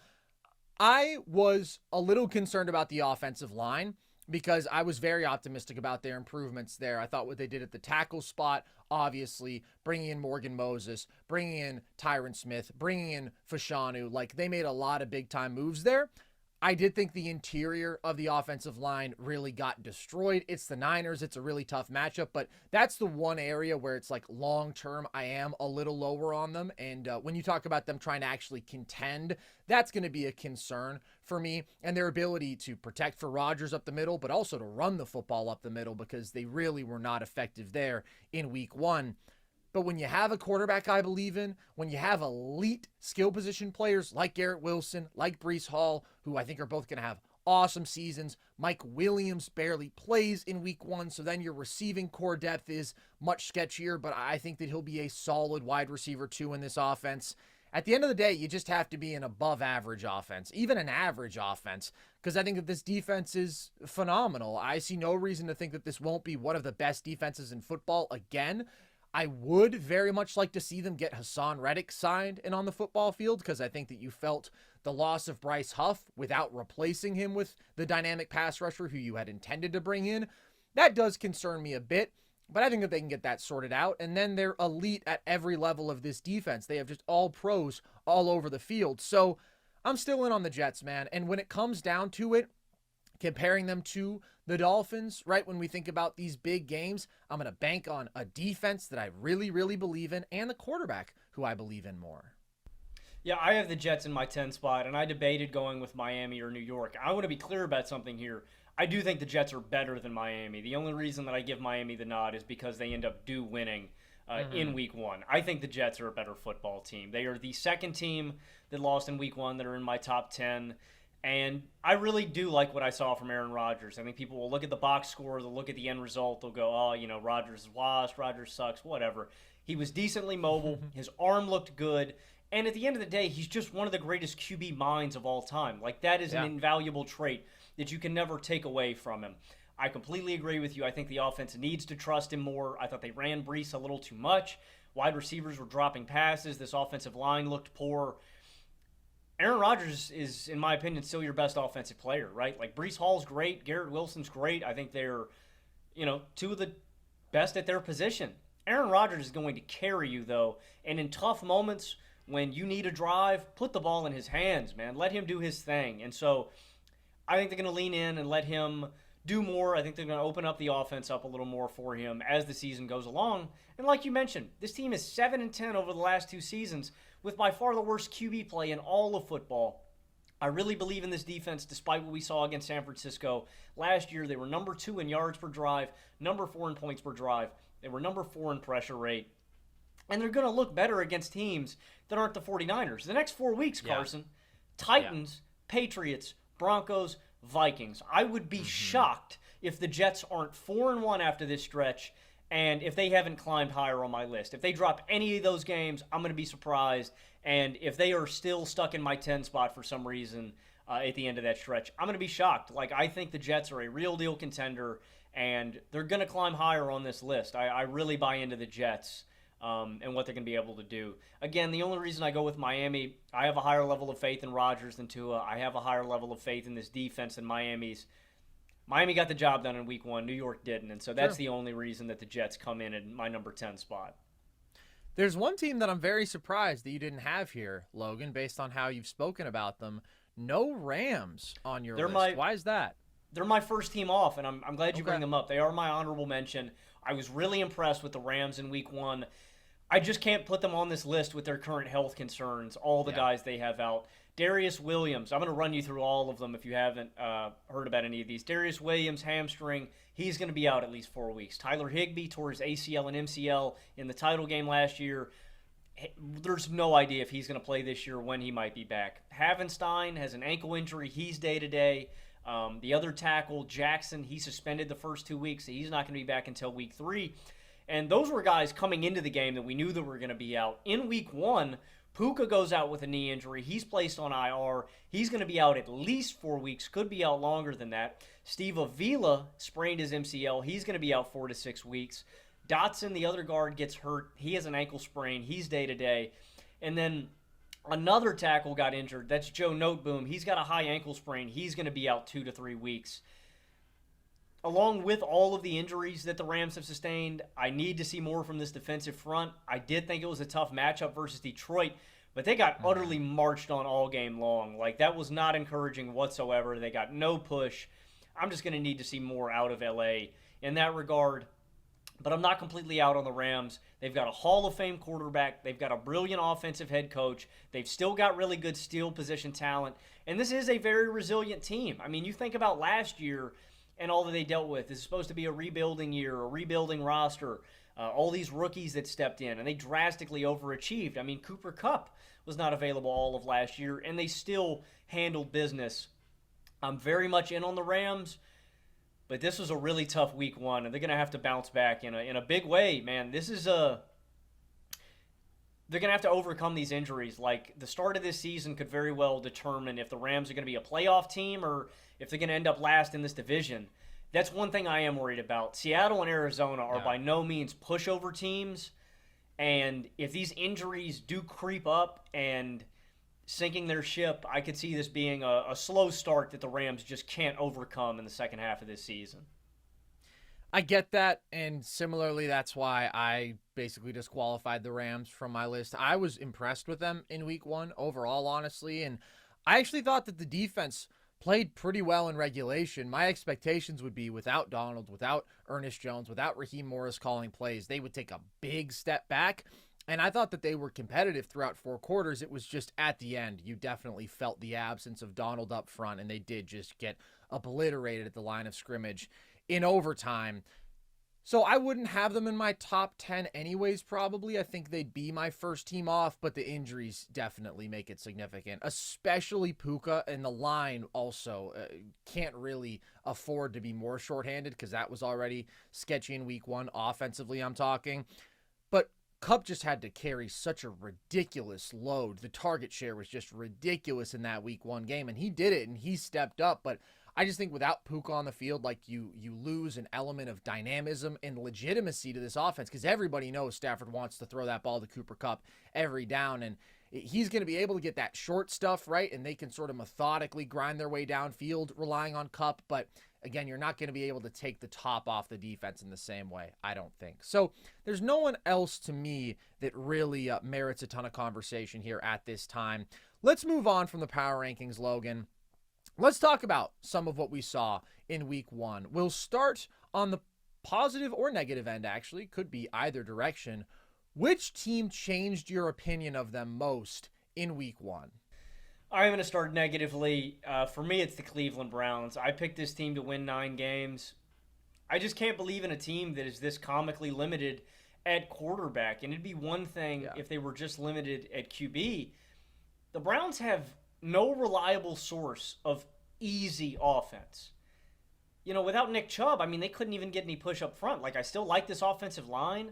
I was a little concerned about the offensive line because I was very optimistic about their improvements there. I thought what they did at the tackle spot, obviously, bringing in Morgan Moses, bringing in Tyron Smith, bringing in Fashanu, like they made a lot of big-time moves there. I did think the interior of the offensive line really got destroyed. It's the Niners. It's a really tough matchup, but that's the one area where it's like long-term, I am a little lower on them. And when you talk about them trying to actually contend, that's going to be a concern for me, and their ability to protect for Rodgers up the middle, but also to run the football up the middle because they really were not effective there in week 1. But when you have a quarterback I believe in, when you have elite skill position players like Garrett Wilson, like Breece Hall, who I think are both going to have awesome seasons. Mike Williams barely plays in week 1, so then your receiving core depth is much sketchier, but I think that he'll be a solid wide receiver too in this offense. At the end of the day, you just have to be an above average offense, even an average offense, because I think that this defense is phenomenal. I see no reason to think that this won't be one of the best defenses in football again. I would very much like to see them get Hassan Reddick signed and on the football field because I think that you felt the loss of Bryce Huff without replacing him with the dynamic pass rusher who you had intended to bring in. That does concern me a bit, but I think that they can get that sorted out. And then they're elite at every level of this defense. They have just all pros all over the field. So I'm still in on the Jets, man. And when it comes down to it, comparing them to the Dolphins, right? When we think about these big games, I'm going to bank on a defense that I really, really believe in and the quarterback who I believe in more. Yeah, I have the Jets in my 10 spot, and I debated going with Miami or New York. I want to be clear about something here. I do think the Jets are better than Miami. The only reason that I give Miami the nod is because they end up winning in week 1. I think the Jets are a better football team. They are the second team that lost in week 1 that are in my top 10. And I really do like what I saw from Aaron Rodgers. I think people will look at the box score, they'll look at the end result, they'll go, oh, Rodgers is washed, Rodgers sucks, whatever. He was decently mobile, his arm looked good, and at the end of the day, he's just one of the greatest QB minds of all time. Like, that is an invaluable trait that you can never take away from him. I completely agree with you. I think the offense needs to trust him more. I thought they ran Breece a little too much. Wide receivers were dropping passes. This offensive line looked poor. Aaron Rodgers is, in my opinion, still your best offensive player, right? Like, Breece Hall's great. Garrett Wilson's great. I think they're, two of the best at their position. Aaron Rodgers is going to carry you, though, and in tough moments when you need a drive, put the ball in his hands, man. Let him do his thing. And so I think they're going to lean in and let him do more. I think they're going to open up the offense up a little more for him as the season goes along. And like you mentioned, this team is 7-10 over the last 2 seasons with by far the worst QB play in all of football. I really believe in this defense despite what we saw against San Francisco. Last year, they were number 2 in yards per drive, number 4 in points per drive. They were number 4 in pressure rate. And they're going to look better against teams that aren't the 49ers. The next 4 weeks, Carson, Titans, Patriots, Broncos, Vikings. I would be shocked if the Jets aren't 4-1 after this stretch and if they haven't climbed higher on my list. If they drop any of those games, I'm going to be surprised. And if they are still stuck in my 10 spot for some reason at the end of that stretch, I'm going to be shocked. Like, I think the Jets are a real deal contender, and they're going to climb higher on this list. I really buy into the Jets and what they're going to be able to do. Again, the only reason I go with Miami, I have a higher level of faith in Rodgers than Tua. I have a higher level of faith in this defense than Miami's. Miami got the job done in week 1. New York didn't, and so that's the only reason that the Jets come in my number 10 spot. There's one team that I'm very surprised that you didn't have here, Logan, based on how you've spoken about them. No Rams on your list. Why is that? They're my first team off, and I'm glad you bring them up. They are my honorable mention. I was really impressed with the Rams in week 1. I just can't put them on this list with their current health concerns, all the guys they have out. Darius Williams, I'm going to run you through all of them if you haven't heard about any of these. Darius Williams, hamstring, he's going to be out at least 4 weeks. Tyler Higbee tore his ACL and MCL in the title game last year. There's no idea if he's going to play this year or when he might be back. Havenstein has an ankle injury. He's day-to-day. The other tackle, Jackson, he suspended the first 2 weeks, so he's not going to be back until week 3. And those were guys coming into the game that we knew that were going to be out. In week 1, Puka goes out with a knee injury. He's placed on IR. He's going to be out at least 4 weeks, could be out longer than that. Steve Avila sprained his MCL. He's going to be out 4 to 6 weeks. Dotson, the other guard, gets hurt. He has an ankle sprain. He's day-to-day. And then another tackle got injured. That's Joe Noteboom. He's got a high ankle sprain. He's going to be out 2 to 3 weeks. Along with all of the injuries that the Rams have sustained, I need to see more from this defensive front. I did think it was a tough matchup versus Detroit, but they got utterly marched on all game long. Like, that was not encouraging whatsoever. They got no push. I'm just going to need to see more out of LA in that regard. But I'm not completely out on the Rams. They've got a Hall of Fame quarterback. They've got a brilliant offensive head coach. They've still got really good skill position talent. And this is a very resilient team. I mean, you think about last year and all that they dealt with. This is supposed to be a rebuilding year, a rebuilding roster, all these rookies that stepped in, and they drastically overachieved. I mean, Cooper Kupp was not available all of last year, and they still handled business. I'm very much in on the Rams, but this was a really tough week 1, and they're going to have to bounce back in a big way, man. This is they're going to have to overcome these injuries. Like, the start of this season could very well determine if the Rams are going to be a playoff team or if they're going to end up last in this division. That's one thing I am worried about. Seattle and Arizona are by no means pushover teams, and if these injuries do creep up and sinking their ship, I could see this being a slow start that the Rams just can't overcome in the second half of this season. I get that, and similarly, that's why I basically disqualified the Rams from my list. I was impressed with them in week 1 overall, honestly, and I actually thought that the defense played pretty well in regulation. My expectations would be without Donald, without Ernest Jones, without Raheem Morris calling plays, they would take a big step back, and I thought that they were competitive throughout 4 quarters. It was just at the end, you definitely felt the absence of Donald up front, and they did just get obliterated at the line of scrimmage in overtime. So I wouldn't have them in my top 10 anyways, probably. I think they'd be my first team off, but the injuries definitely make it significant, especially Puka, and the line also can't really afford to be more shorthanded because that was already sketchy in week 1, offensively I'm talking. But Kupp just had to carry such a ridiculous load. The target share was just ridiculous in that week 1 game, and he did it, and he stepped up, but I just think without Puka on the field, like you lose an element of dynamism and legitimacy to this offense because everybody knows Stafford wants to throw that ball to Cooper Kupp every down, and he's going to be able to get that short stuff right, and they can sort of methodically grind their way downfield relying on Kupp, but again, you're not going to be able to take the top off the defense in the same way, I don't think. So there's no one else to me that really merits a ton of conversation here at this time. Let's move on from the power rankings, Logan. Let's talk about some of what we saw in week 1. We'll start on the positive or negative end, actually. Could be either direction. Which team changed your opinion of them most in week 1? I'm going to start negatively. For me, it's the Cleveland Browns. I picked this team to win 9 games. I just can't believe in a team that is this comically limited at quarterback. And it'd be one thing if they were just limited at QB. The Browns have no reliable source of easy offense. You know, without Nick Chubb, I mean, they couldn't even get any push up front. Like, I still like this offensive line.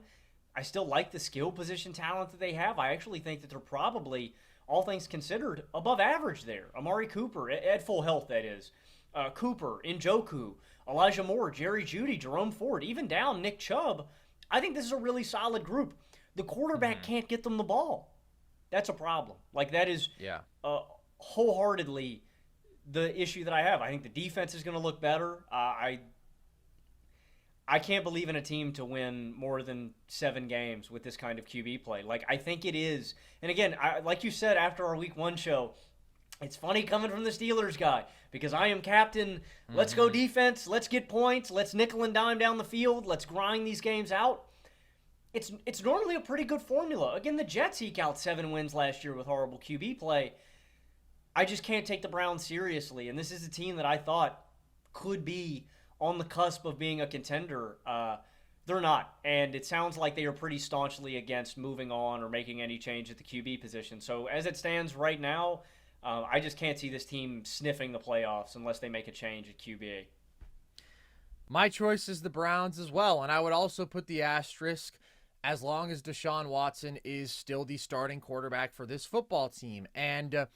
I still like the skill position talent that they have. I actually think that they're probably, all things considered, above average there. Amari Cooper, at full health, that is. Cooper, Njoku, Elijah Moore, Jerry Jeudy, Jerome Ford, even down Nick Chubb. I think this is a really solid group. the quarterback can't get them the ball. That's a problem. Like, that is wholeheartedly the issue that I have. I think the defense is going to look better. I can't believe in a team to win more than 7 games with this kind of QB play. Like, I think it is. And again, like you said after our Week 1 show, it's funny coming from the Steelers guy because I am captain. Let's go defense. Let's get points. Let's nickel and dime down the field. Let's grind these games out. It's normally a pretty good formula. Again, the Jets eke out 7 wins last year with horrible QB play. I just can't take the Browns seriously. And this is a team that I thought could be on the cusp of being a contender. They're not. And it sounds like they are pretty staunchly against moving on or making any change at the QB position. So as it stands right now, I just can't see this team sniffing the playoffs unless they make a change at QB. My choice is the Browns as well. And I would also put the asterisk as long as Deshaun Watson is still the starting quarterback for this football team. And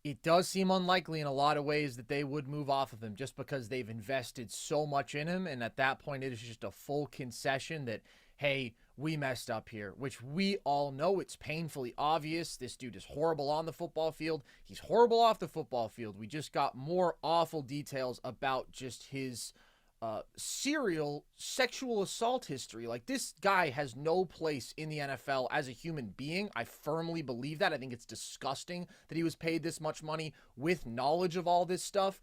it does seem unlikely in a lot of ways that they would move off of him just because they've invested so much in him. And at that point, it is just a full concession that, hey, we messed up here, which we all know. It's painfully obvious. This dude is horrible on the football field. He's horrible off the football field. We just got more awful details about just his serial sexual assault history. Like, this guy has no place in the NFL as a human being. I firmly believe that. I think it's disgusting that he was paid this much money with knowledge of all this stuff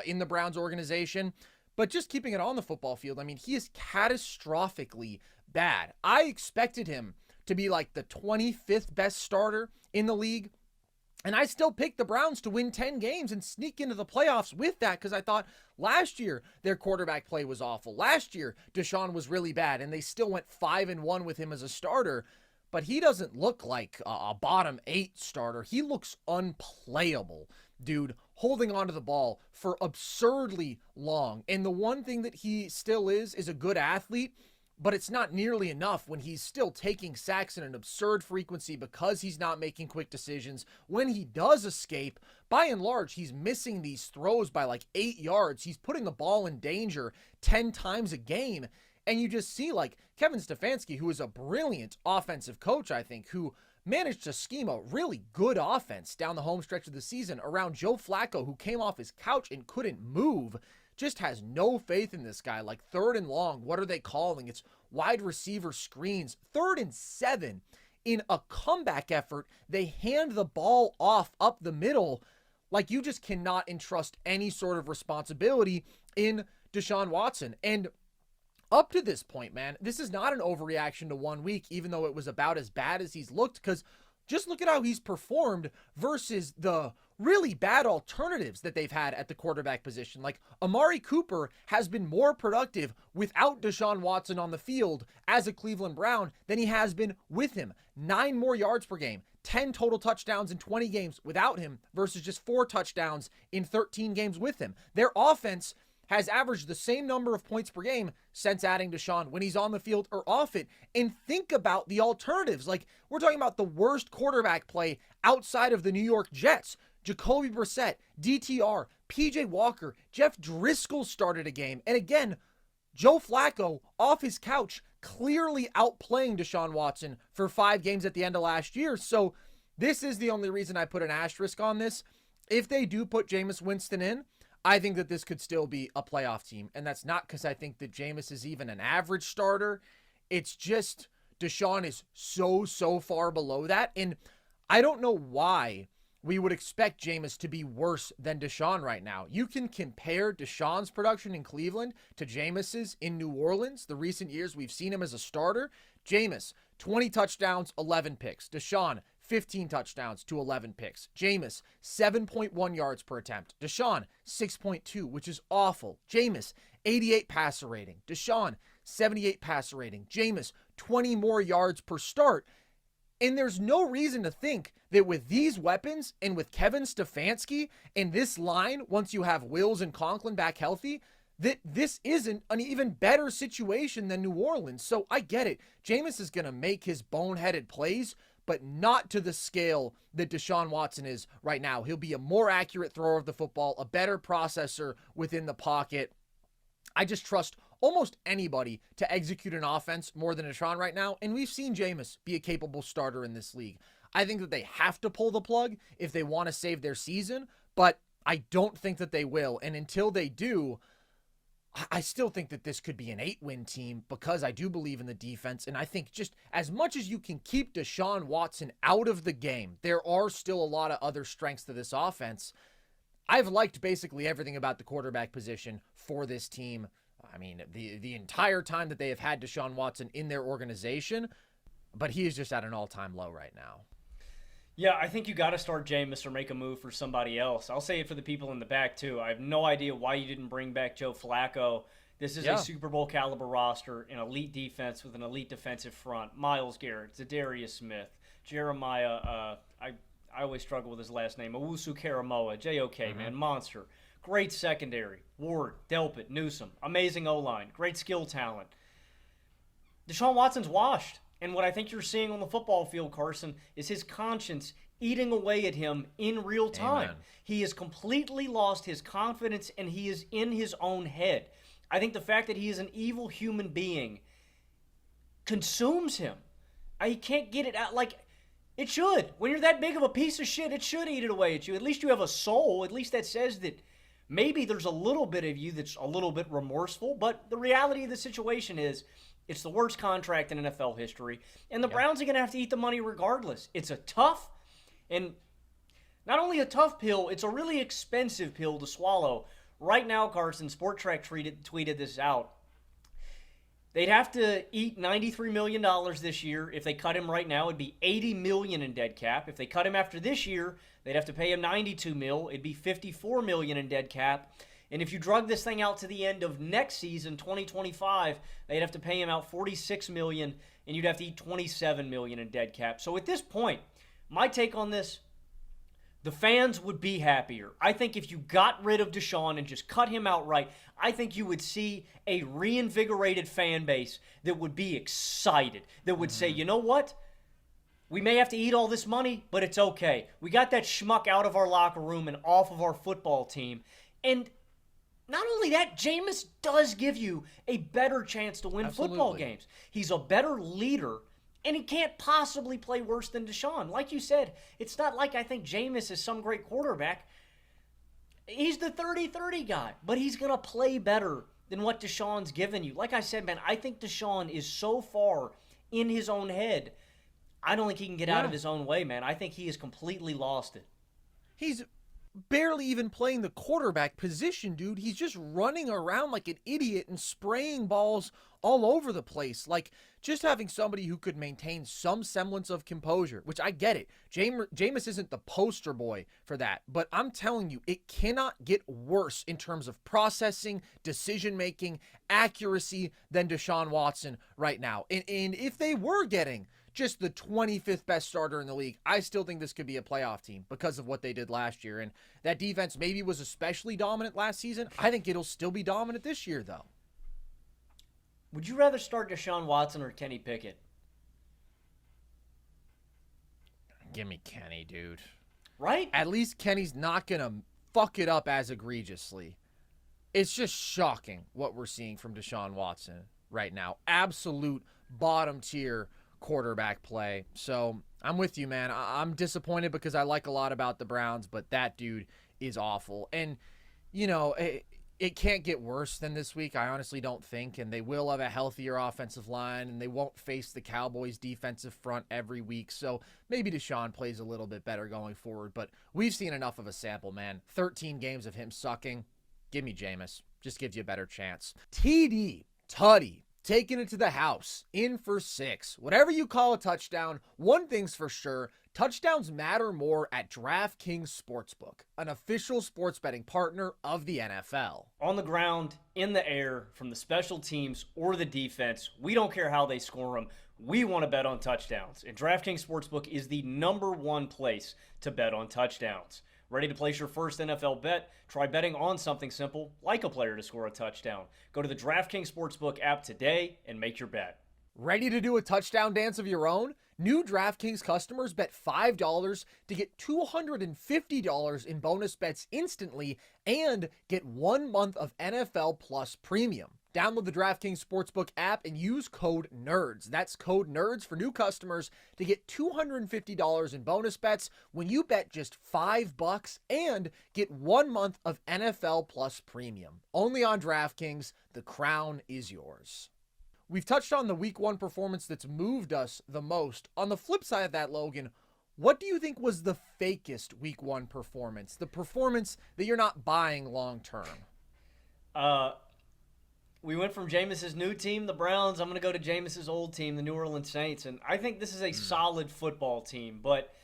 in the Browns organization. But just keeping it on the football field, I mean, he is catastrophically bad. I expected him to be like the 25th best starter in the league. And I still picked the Browns to win 10 games and sneak into the playoffs with that because I thought last year their quarterback play was awful. Last year, Deshaun was really bad, and they still went 5-1 with him as a starter. But he doesn't look like a bottom 8 starter. He looks unplayable, dude, holding onto the ball for absurdly long. And the one thing that he still is a good athlete, but it's not nearly enough when he's still taking sacks at an absurd frequency because he's not making quick decisions. When he does escape, by and large, he's missing these throws by like 8 yards. He's putting the ball in danger 10 times a game. And you just see like Kevin Stefanski, who is a brilliant offensive coach, I think, who managed to scheme a really good offense down the home stretch of the season around Joe Flacco, who came off his couch and couldn't move. Just has no faith in this guy. Like 3rd and long, what are they calling? It's wide receiver screens. 3rd and 7 in a comeback effort. They hand the ball off up the middle. Like, you just cannot entrust any sort of responsibility in Deshaun Watson. And up to this point, man, this is not an overreaction to 1 week, even though it was about as bad as he's looked, because just look at how he's performed versus the really bad alternatives that they've had at the quarterback position. Like, Amari Cooper has been more productive without Deshaun Watson on the field as a Cleveland Brown than he has been with him. 9 more yards per game, 10 total touchdowns in 20 games without him versus just 4 touchdowns in 13 games with him. Their offense has averaged the same number of points per game since adding Deshaun when he's on the field or off it. And think about the alternatives. Like, we're talking about the worst quarterback play outside of the New York Jets. Jacoby Brissett, DTR, PJ Walker, Jeff Driscoll started a game. And again, Joe Flacco off his couch, clearly outplaying Deshaun Watson for 5 games at the end of last year. So this is the only reason I put an asterisk on this. If they do put Jameis Winston in, I think that this could still be a playoff team. And that's not because I think that Jameis is even an average starter. It's just Deshaun is so far below that. And I don't know why we would expect Jameis to be worse than Deshaun right now. You can compare Deshaun's production in Cleveland to Jameis's in New Orleans. The recent years we've seen him as a starter. Jameis, 20 touchdowns, 11 picks. Deshaun, 15 touchdowns to 11 picks. Jameis, 7.1 yards per attempt. Deshaun, 6.2, which is awful. Jameis, 88 passer rating. Deshaun, 78 passer rating. Jameis, 20 more yards per start. And there's no reason to think that with these weapons and with Kevin Stefanski and this line, once you have Wills and Conklin back healthy, that this isn't an even better situation than New Orleans. So I get it. Jameis is going to make his boneheaded plays, but not to the scale that Deshaun Watson is right now. He'll be a more accurate thrower of the football, a better processor within the pocket. I just trust almost anybody to execute an offense more than Deshaun right now, and we've seen Jameis be a capable starter in this league. I think that they have to pull the plug if they want to save their season, but I don't think that they will. And until they do, I still think that this could be an 8-win team because I do believe in the defense. And I think just as much as you can keep Deshaun Watson out of the game, there are still a lot of other strengths to this offense. I've liked basically everything about the quarterback position for this team. I mean, the entire time that they have had Deshaun Watson in their organization, but he is just at an all-time low right now. Yeah, I think you got to start Jameis or make a move for somebody else. I'll say it for the people in the back, too. I have no idea why you didn't bring back Joe Flacco. This is a Super Bowl caliber roster, an elite defense with an elite defensive front. Myles Garrett, Zadarius Smith, Jeremiah, I always struggle with his last name, Owusu Karamoa, J.O.K., man, monster. Great secondary. Ward, Delpit, Newsome. Amazing O-line. Great skill talent. Deshaun Watson's washed. And what I think you're seeing on the football field, Carson, is his conscience eating away at him in real time. Amen. He has completely lost his confidence, and he is in his own head. I think the fact that he is an evil human being consumes him. He can't get it out. Like, it should. When you're that big of a piece of shit, it should eat it away at you. At least you have a soul. At least that says that maybe there's a little bit of you that's a little bit remorseful. But the reality of the situation is, it's the worst contract in NFL history, and the Browns are going to have to eat the money regardless. It's a tough, and not only a tough pill, it's a really expensive pill to swallow. Right now, Carson, Sport Trek tweeted this out. They'd have to eat $93 million this year. If they cut him right now, it'd be $80 million in dead cap. If they cut him after this year, they'd have to pay him $92 million. It'd be $54 million in dead cap. And if you drug this thing out to the end of next season, 2025, they'd have to pay him out $46 million, and you'd have to eat $27 million in dead cap. So at this point, my take on this, the fans would be happier. I think if you got rid of Deshaun and just cut him outright, I think you would see a reinvigorated fan base that would be excited, that would say, you know what? We may have to eat all this money, but it's okay. We got that schmuck out of our locker room and off of our football team. And not only that, Jameis does give you a better chance to win football games. He's a better leader, and he can't possibly play worse than Deshaun. Like you said, it's not like I think Jameis is some great quarterback. He's the 30-30 guy, but he's going to play better than what Deshaun's given you. Like I said, man, I think Deshaun is so far in his own head, I don't think he can get out of his own way, man. I think he has completely lost it. He's barely even playing the quarterback position, dude. He's just running around like an idiot and spraying balls all over the place. Like, just having somebody who could maintain some semblance of composure, which I get it. Jameis isn't the poster boy for that, but I'm telling you, it cannot get worse in terms of processing, decision-making, accuracy than Deshaun Watson right now. And if they were getting just the 25th best starter in the league, I still think this could be a playoff team because of what they did last year. And that defense maybe was especially dominant last season. I think it'll still be dominant this year, though. Would you rather start Deshaun Watson or Kenny Pickett? Give me Kenny, dude. Right? At least Kenny's not going to fuck it up as egregiously. It's just shocking what we're seeing from Deshaun Watson right now. Absolute bottom tier quarterback play. So I'm with you, man. I'm disappointed because I like a lot about the Browns, but that dude is awful. And, you know, it can't get worse than this week, I honestly don't think, and they will have a healthier offensive line, and they won't face the Cowboys' defensive front every week, so maybe Deshaun plays a little bit better going forward, but we've seen enough of a sample, man. 13 games of him sucking. Give me Jameis. Just gives you a better chance. Tutty, taking it to the house, in for 6. Whatever you call a touchdown, one thing's for sure, touchdowns matter more at DraftKings Sportsbook, an official sports betting partner of the NFL. On the ground, in the air, from the special teams or the defense, we don't care how they score them. We want to bet on touchdowns. And DraftKings Sportsbook is the #1 place to bet on touchdowns. Ready to place your first NFL bet? Try betting on something simple, like a player to score a touchdown. Go to the DraftKings Sportsbook app today and make your bet. Ready to do a touchdown dance of your own? New DraftKings customers bet $5 to get $250 in bonus bets instantly and get 1 month of NFL Plus Premium. Download the DraftKings Sportsbook app and use code NERDS. That's code NERDS for new customers to get $250 in bonus bets when you bet just $5 and get 1 month of NFL Plus Premium. Only on DraftKings, the crown is yours. We've touched on the Week 1 performance that's moved us the most. On the flip side of that, Logan, what do you think was the fakest Week 1 performance? The performance that you're not buying long term? We went from Jameis's new team, the Browns. I'm going to go to Jameis's old team, the New Orleans Saints. And I think this is a solid football team. But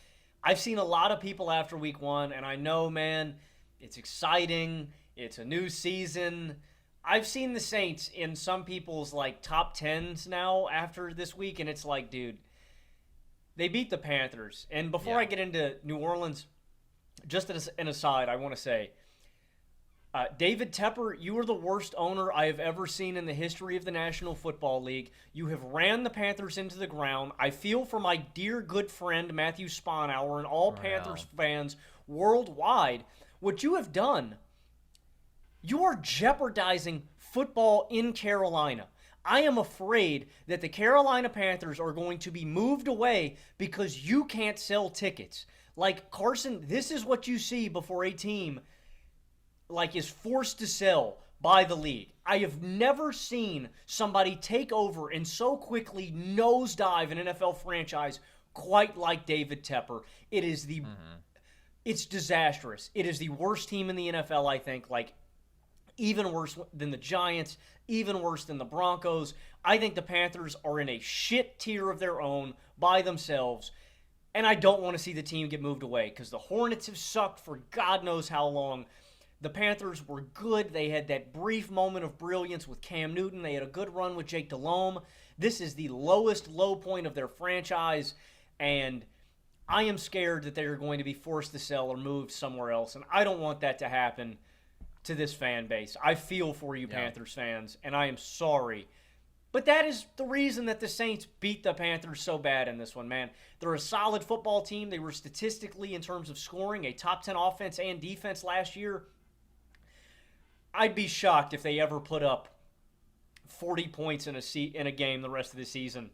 I've seen a lot of people after Week 1, and I know, man, it's exciting. It's a new season. I've seen the Saints in some people's like top 10s now after this week, and it's like, dude, they beat the Panthers. And before I get into New Orleans, just as an aside, I want to say, David Tepper, you are the worst owner I have ever seen in the history of the National Football League. You have ran the Panthers into the ground. I feel for my dear good friend Matthew Sponauer and all Panthers fans worldwide. What you have done, you are jeopardizing football in Carolina. I am afraid that the Carolina Panthers are going to be moved away because you can't sell tickets. Like, Carson, this is what you see before a team like is forced to sell by the league. I have never seen somebody take over and so quickly nosedive an NFL franchise quite like David Tepper. It is it's disastrous. It is the worst team in the NFL, I think, like even worse than the Giants, even worse than the Broncos. I think the Panthers are in a shit tier of their own by themselves, and I don't want to see the team get moved away because the Hornets have sucked for God knows how long. The Panthers were good. They had that brief moment of brilliance with Cam Newton. They had a good run with Jake Delhomme. This is the lowest low point of their franchise, and I am scared that they are going to be forced to sell or moved somewhere else, and I don't want that to happen to this fan base. I feel for you, Panthers fans, and I am sorry. But that is the reason that the Saints beat the Panthers so bad in this one, man. They're a solid football team. They were statistically, in terms of scoring, a top 10 offense and defense last year. I'd be shocked if they ever put up 40 points in a game the rest of the season.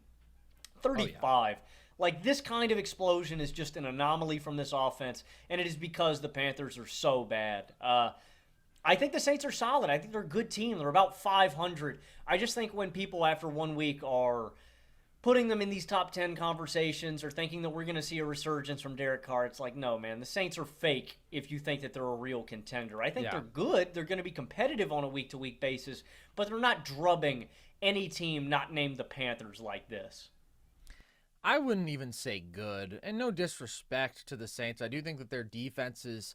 35. Like, this kind of explosion is just an anomaly from this offense, and it is because the Panthers are so bad. I think the Saints are solid. I think they're a good team. They're about 500. I just think when people after 1 week are putting them in these top 10 conversations or thinking that we're going to see a resurgence from Derek Carr, it's like, no, man, the Saints are fake if you think that they're a real contender. I think they're good. They're going to be competitive on a week-to-week basis, but they're not drubbing any team not named the Panthers like this. I wouldn't even say good, and no disrespect to the Saints. I do think that their defense is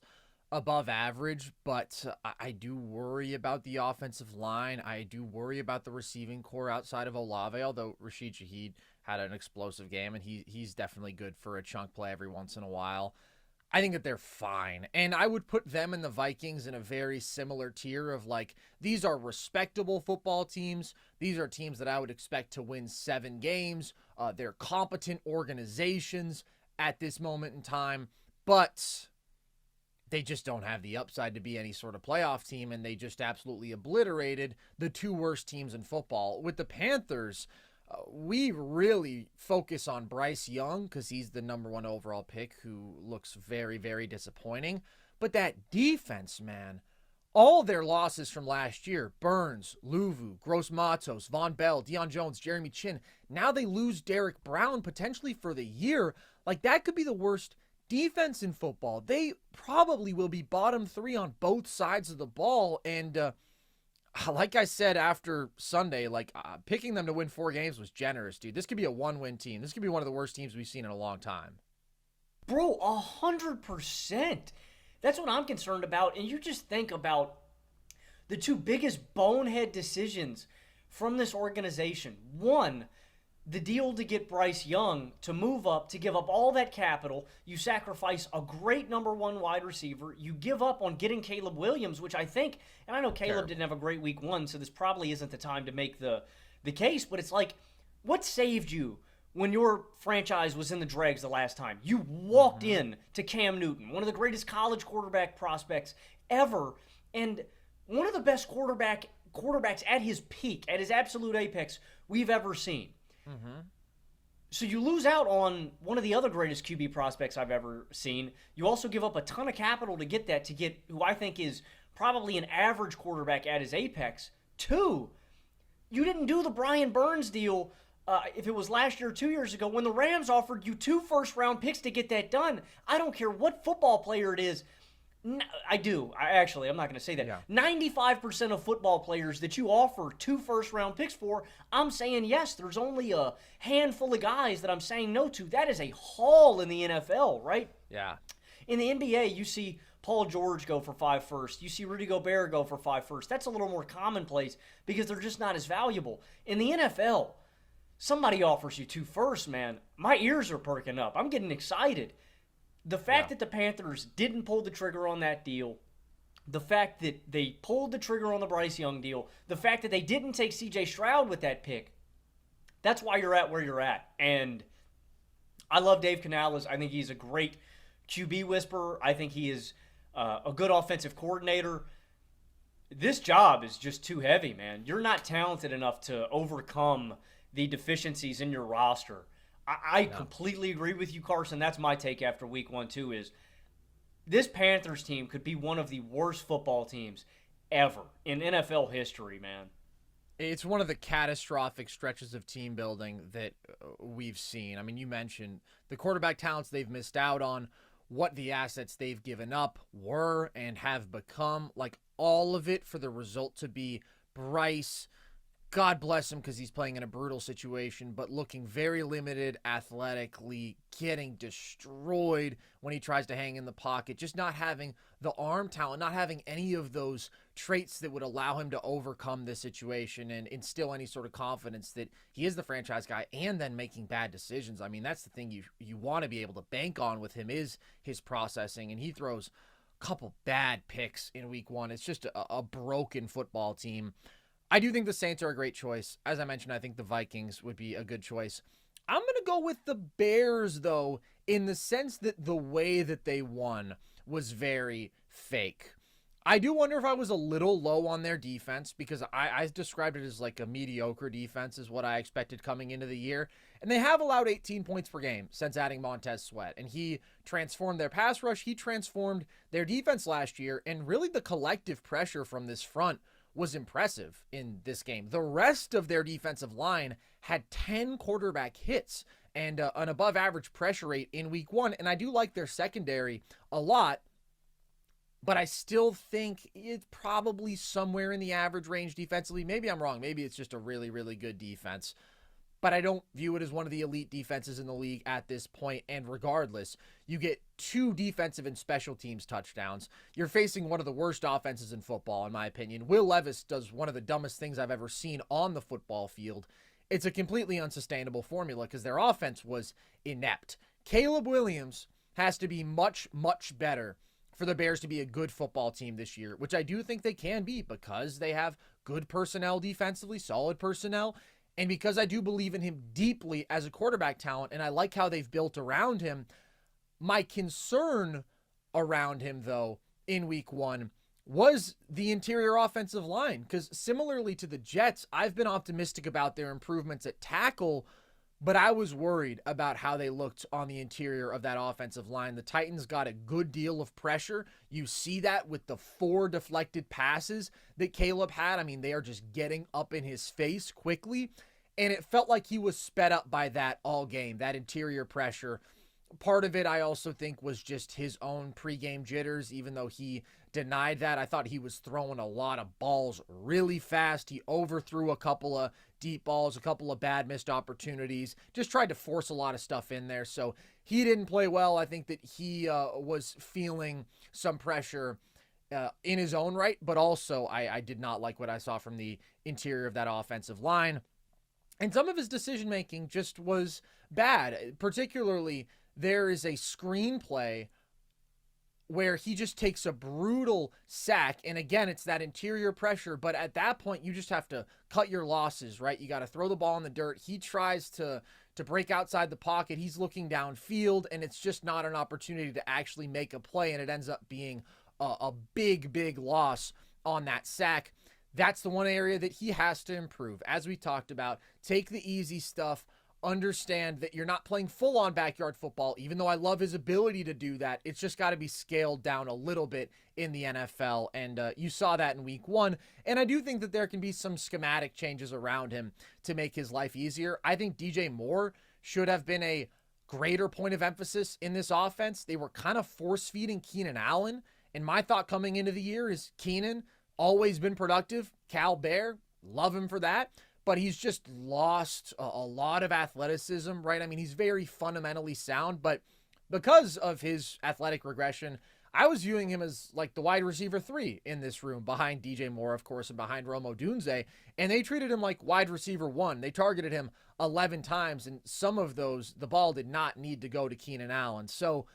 above average, but I do worry about the offensive line. I do worry about the receiving core outside of Olave, although Rashid Shaheed had an explosive game, and he's definitely good for a chunk play every once in a while. I think that they're fine, and I would put them and the Vikings in a very similar tier of, like, these are respectable football teams. These are teams that I would expect to win 7 games. They're competent organizations at this moment in time, but they just don't have the upside to be any sort of playoff team, and they just absolutely obliterated the 2 worst teams in football. With the Panthers, we really focus on Bryce Young because he's the number 1 overall pick who looks very, very disappointing. But that defense, man, all their losses from last year, Burns, Luvu, Gross Matos, Von Bell, Deion Jones, Jeremy Chin, now they lose Derek Brown potentially for the year. Like, that could be the worst defense in football. They probably will be bottom 3 on both sides of the ball. And like I said after Sunday, picking them to win 4 games was generous, dude. This could be a 1-win team. This could be one of the worst teams we've seen in a long time. Bro, 100%. That's what I'm concerned about. And you just think about the 2 biggest bonehead decisions from this organization. One, the deal to get Bryce Young to move up, to give up all that capital. You sacrifice a great number 1 wide receiver. You give up on getting Caleb Williams, which I think, and I know Caleb didn't have a great week 1, so this probably isn't the time to make the case, but it's like, what saved you when your franchise was in the dregs the last time? You walked in to Cam Newton, one of the greatest college quarterback prospects ever, and one of the best quarterbacks at his peak, at his absolute apex we've ever seen. Mm-hmm. So you lose out on one of the other greatest QB prospects I've ever seen. You also give up a ton of capital to get who I think is probably an average quarterback at his apex. 2, you didn't do the Brian Burns deal if it was last year or 2 years ago when the Rams offered you 2 first-round picks to get that done. I don't care what football player it is. I do. I'm not going to say that. Yeah. 95% of football players that you offer 2 first-round picks for, I'm saying yes. There's only a handful of guys that I'm saying no to. That is a haul in the NFL, right? Yeah. In the NBA, you see Paul George go for 5 first. You see Rudy Gobert go for 5 first. That's a little more commonplace because they're just not as valuable. In the NFL, somebody offers you 2 first, man. My ears are perking up. I'm getting excited. The fact that the Panthers didn't pull the trigger on that deal, the fact that they pulled the trigger on the Bryce Young deal, the fact that they didn't take C.J. Stroud with that pick, that's why you're at where you're at. And I love Dave Canales. I think he's a great QB whisperer. I think he is a good offensive coordinator. This job is just too heavy, man. You're not talented enough to overcome the deficiencies in your roster. I completely agree with you, Carson. That's my take after week 1, too, is this Panthers team could be one of the worst football teams ever in NFL history, man. It's one of the catastrophic stretches of team building that we've seen. I mean, you mentioned the quarterback talents they've missed out on, what the assets they've given up were and have become, like all of it for the result to be Bryce, God bless him because he's playing in a brutal situation, but looking very limited athletically, getting destroyed when he tries to hang in the pocket, just not having the arm talent, not having any of those traits that would allow him to overcome this situation and instill any sort of confidence that he is the franchise guy, and then making bad decisions. I mean, that's the thing you want to be able to bank on with him is his processing, and he throws a couple bad picks in week 1. It's just a broken football team. I do think the Saints are a great choice. As I mentioned, I think the Vikings would be a good choice. I'm going to go with the Bears, though, in the sense that the way that they won was very fake. I do wonder if I was a little low on their defense because I described it as like a mediocre defense is what I expected coming into the year. And they have allowed 18 points per game since adding Montez Sweat. And he transformed their pass rush. He transformed their defense last year. And really the collective pressure from this front was impressive in this game. The rest of their defensive line had 10 quarterback hits and an above average pressure rate in week 1. And I do like their secondary a lot, but I still think it's probably somewhere in the average range defensively. Maybe I'm wrong. Maybe it's just a really, really good defense. But I don't view it as one of the elite defenses in the league at this point. And regardless, you get 2 defensive and special teams touchdowns. You're facing one of the worst offenses in football, in my opinion. Will Levis does one of the dumbest things I've ever seen on the football field. It's a completely unsustainable formula because their offense was inept. Caleb Williams has to be much, much better for the Bears to be a good football team this year, which I do think they can be because they have good personnel defensively, solid personnel, and because I do believe in him deeply as a quarterback talent, and I like how they've built around him. My concern around him, though, in week 1 was the interior offensive line, because similarly to the Jets, I've been optimistic about their improvements at tackle, but I was worried about how they looked on the interior of that offensive line. The Titans got a good deal of pressure. You see that with the 4 deflected passes that Caleb had. I mean, they are just getting up in his face quickly, and it felt like he was sped up by that all game, that interior pressure. Part of it, I also think, was just his own pregame jitters, even though he denied that. I thought he was throwing a lot of balls really fast. He overthrew a couple of deep balls, a couple of bad missed opportunities, just tried to force a lot of stuff in there. So he didn't play well. I think that he was feeling some pressure in his own right, but also I did not like what I saw from the interior of that offensive line. And some of his decision-making just was bad. Particularly, there is a screenplay where he just takes a brutal sack. And again, it's that interior pressure. But at that point, you just have to cut your losses, right? You got to throw the ball in the dirt. He tries to break outside the pocket. He's looking downfield, and it's just not an opportunity to actually make a play. And it ends up being a big, big loss on that sack. that's the one area that he has to improve. As we talked about, take the easy stuff, understand that you're not playing full-on backyard football, even though I love his ability to do that. It's just got to be scaled down a little bit in the NFL, and you saw that in week 1. And I do think that there can be some schematic changes around him to make his life easier. I think DJ Moore should have been a greater point of emphasis in this offense. They were kind of force-feeding Keenan Allen, and my thought coming into the year is Keenan, always been productive. Cal Bear, love him for that. But he's just lost a lot of athleticism, right? I mean, he's very fundamentally sound, but because of his athletic regression, I was viewing him as like the wide receiver 3 in this room, behind DJ Moore, of course, and behind Rome Odunze, and they treated him like wide receiver 1. They targeted him 11 times, and some of those, the ball did not need to go to Keenan Allen. So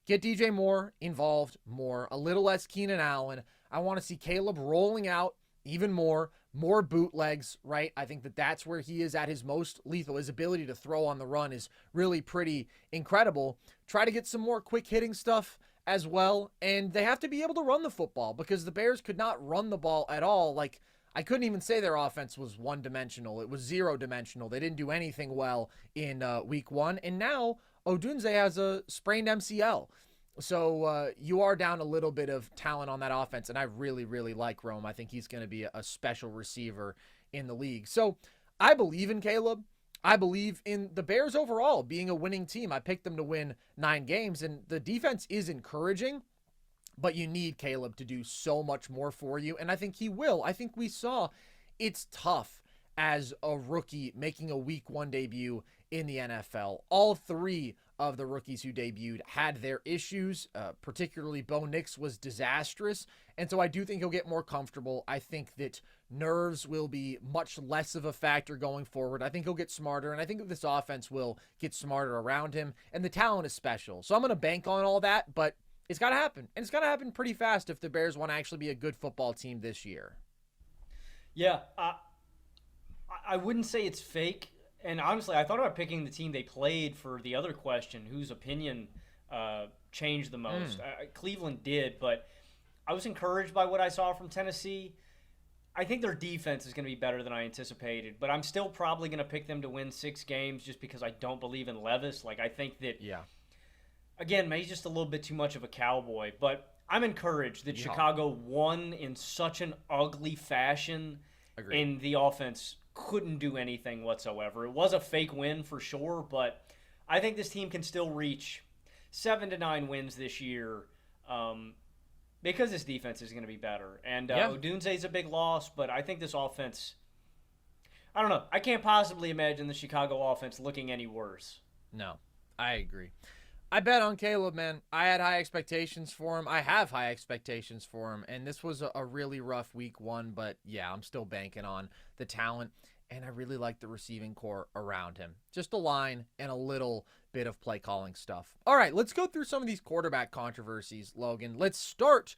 get DJ Moore involved more, a little less Keenan Allen. I want to see Caleb rolling out even more bootlegs, right? I think that that's where he is at his most lethal. His ability to throw on the run is really pretty incredible. Try to get some more quick hitting stuff as well. And they have to be able to run the football, because the Bears could not run the ball at all. Like, I couldn't even say their offense was one-dimensional. It was zero-dimensional. They didn't do anything well in week 1. And now Odunze has a sprained MCL. So you are down a little bit of talent on that offense, and I really, really like Rome. I think he's going to be a special receiver in the league. So I believe in Caleb. I believe in the Bears overall being a winning team. I picked them to win 9 games, and the defense is encouraging, but you need Caleb to do so much more for you, and I think he will. I think we saw it's tough as a rookie making a week 1 debut in the NFL. All 3 of the rookies who debuted had their issues, particularly Bo Nix was disastrous, and so I do think he'll get more comfortable. I think that nerves will be much less of a factor going forward. I think he'll get smarter, and I think that this offense will get smarter around him, and the talent is special. So I'm going to bank on all that, but it's got to happen, and it's got to happen pretty fast if the Bears want to actually be a good football team this year. Yeah, I wouldn't say it's fake. And honestly, I thought about picking the team they played for the other question, whose opinion changed the most. Cleveland did, but I was encouraged by what I saw from Tennessee. I think their defense is going to be better than I anticipated, but I'm still probably going to pick them to win 6 games just because I don't believe in Levis. Like, I think that, again, maybe just a little bit too much of a cowboy, but I'm encouraged that Chicago won in such an ugly fashion. Agreed. And the offense couldn't do anything whatsoever. It was a fake win for sure, but I think this team can still reach 7 to 9 wins this year because this defense is going to be better. And Odunze is a big loss, but I think this offense, I don't know. I can't possibly imagine the Chicago offense looking any worse. No, I agree. I bet on Caleb, man. I had high expectations for him. I have high expectations for him, and this was a really rough week 1, but yeah, I'm still banking on the talent, and I really like the receiving core around him. Just a line and a little bit of play calling stuff. All right, let's go through some of these quarterback controversies, Logan. Let's start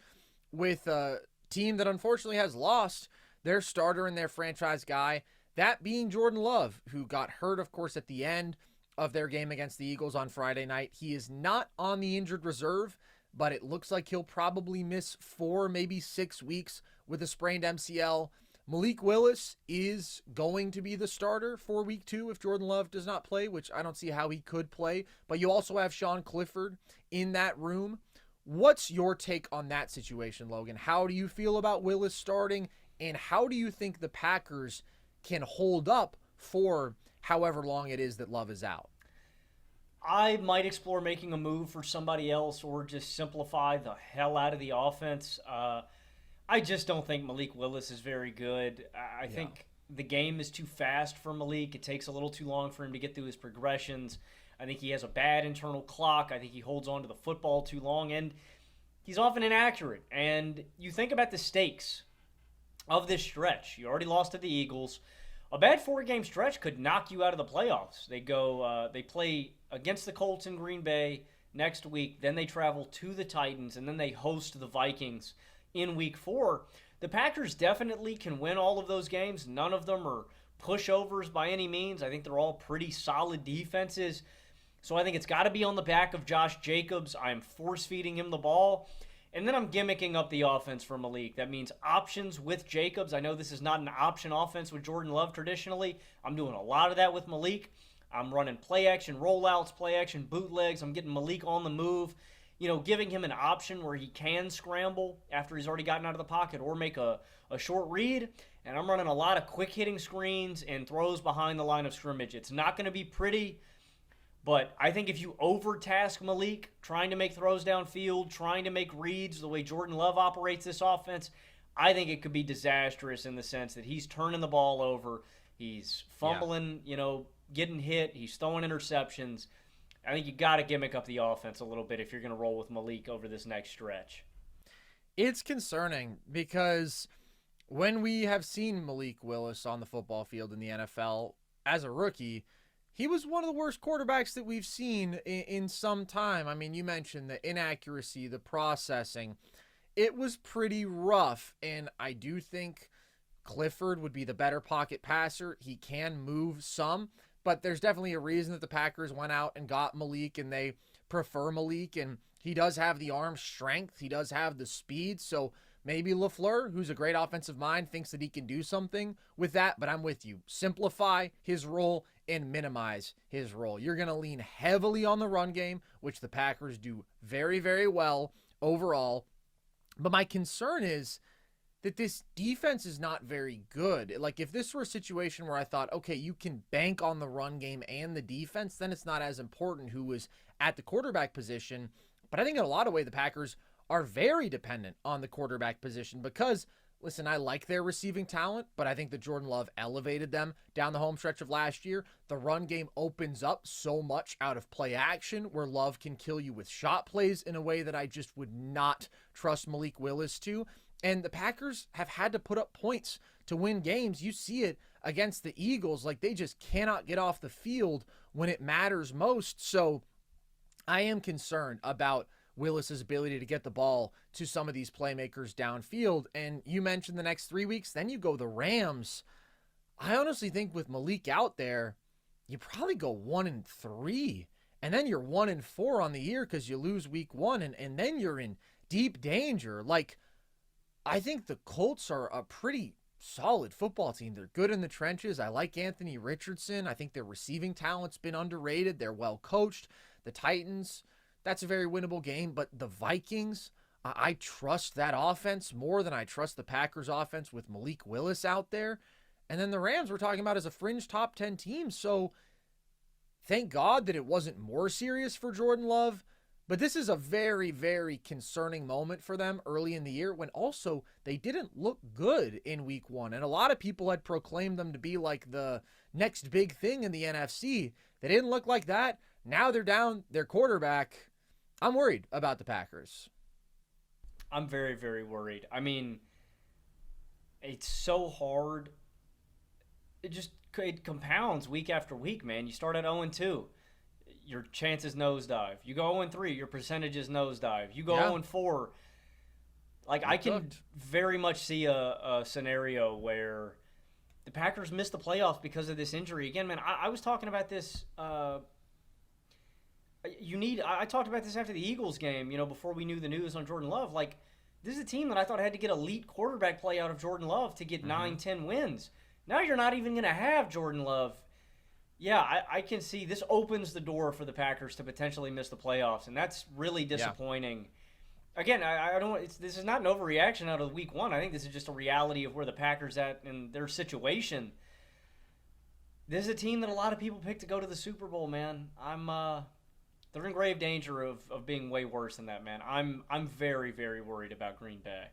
with a team that unfortunately has lost their starter and their franchise guy, that being Jordan Love, who got hurt, of course, at the end of their game against the Eagles on Friday night. He is not on the injured reserve, but it looks like he'll probably miss 4, maybe 6 weeks with a sprained MCL. Malik Willis is going to be the starter for week 2 if Jordan Love does not play, which I don't see how he could play. But you also have Sean Clifford in that room. What's your take on that situation, Logan? How do you feel about Willis starting, and how do you think the Packers can hold up for however long it is that Love is out? I might explore making a move for somebody else or just simplify the hell out of the offense. I just don't think Malik Willis is very good. I think the game is too fast for Malik. It takes a little too long for him to get through his progressions. I think he has a bad internal clock. I think he holds on to the football too long, and he's often inaccurate. And you think about the stakes of this stretch. You already lost to the Eagles. A bad 4-game stretch could knock you out of the playoffs. They play against the Colts in Green Bay next week. Then they travel to the Titans, and then they host the Vikings in week 4. The Packers definitely can win all of those games. None of them are pushovers by any means. I think they're all pretty solid defenses. So I think it's got to be on the back of Josh Jacobs. I'm force-feeding him the ball. And then I'm gimmicking up the offense for Malik. That means options with Jacobs. I know this is not an option offense with Jordan Love traditionally. I'm doing a lot of that with Malik. I'm running play action rollouts, play action bootlegs. I'm getting Malik on the move, giving him an option where he can scramble after he's already gotten out of the pocket or make a short read. And I'm running a lot of quick hitting screens and throws behind the line of scrimmage. It's not going to be pretty, but I think if you overtask Malik, trying to make throws downfield, trying to make reads the way Jordan Love operates this offense, I think it could be disastrous in the sense that he's turning the ball over, he's fumbling, getting hit, he's throwing interceptions. I think you got to gimmick up the offense a little bit if you're going to roll with Malik over this next stretch. It's concerning because when we have seen Malik Willis on the football field in the NFL as a rookie, he was one of the worst quarterbacks that we've seen in some time. I mean, you mentioned the inaccuracy, the processing. It was pretty rough, and I do think Clifford would be the better pocket passer. He can move some, but there's definitely a reason that the Packers went out and got Malik, and they prefer Malik, and he does have the arm strength. He does have the speed, so maybe LaFleur, who's a great offensive mind, thinks that he can do something with that, but I'm with you. Simplify his role and minimize his role. You're going to lean heavily on the run game, which the Packers do very, very well overall. But my concern is that this defense is not very good. Like, if this were a situation where I thought, okay, you can bank on the run game and the defense, then it's not as important who was at the quarterback position. But I think in a lot of ways, the Packers are very dependent on the quarterback position because, listen, I like their receiving talent, but I think that Jordan Love elevated them down the home stretch of last year. The run game opens up so much out of play action where Love can kill you with shot plays in a way that I just would not trust Malik Willis to. And the Packers have had to put up points to win games. You see it against the Eagles. Like, they just cannot get off the field when it matters most. So I am concerned about Willis's ability to get the ball to some of these playmakers downfield. And you mentioned the next 3 weeks, then you go the Rams. I honestly think with Malik out there, you probably go 1-3, and then you're 1-4 on the year because you lose week 1, and then you're in deep danger. Like, I think the Colts are a pretty solid football team. They're good in the trenches. I like Anthony Richardson. I think their receiving talent's been underrated. They're well coached. The Titans, that's a very winnable game, but the Vikings, I trust that offense more than I trust the Packers offense with Malik Willis out there. And then the Rams we're talking about as a fringe top 10 team. So thank God that it wasn't more serious for Jordan Love. But this is a very, very concerning moment for them early in the year when also they didn't look good in week 1. And a lot of people had proclaimed them to be like the next big thing in the NFC. They didn't look like that. Now they're down their quarterback. I'm worried about the Packers. I'm very, very worried. I mean, it's so hard. It compounds week after week, man. You start at 0-2. Your chances nosedive. You go 0-3, your percentages nosedive. You go 0-4. Like, I can very much see a scenario where the Packers miss the playoffs because of this injury. Again, man, I was talking about this. I talked about this after the Eagles game, before we knew the news on Jordan Love. Like, this is a team that I thought had to get elite quarterback play out of Jordan Love to get 9-10 wins. Now you're not even going to have Jordan Love. Yeah, I can see this opens the door for the Packers to potentially miss the playoffs, and that's really disappointing. Yeah. Again, I don't. This is not an overreaction out of week 1. I think this is just a reality of where the Packers at in their situation. This is a team that a lot of people picked to go to the Super Bowl, man. They're in grave danger of being way worse than that, man. I'm very, very worried about Green Bay.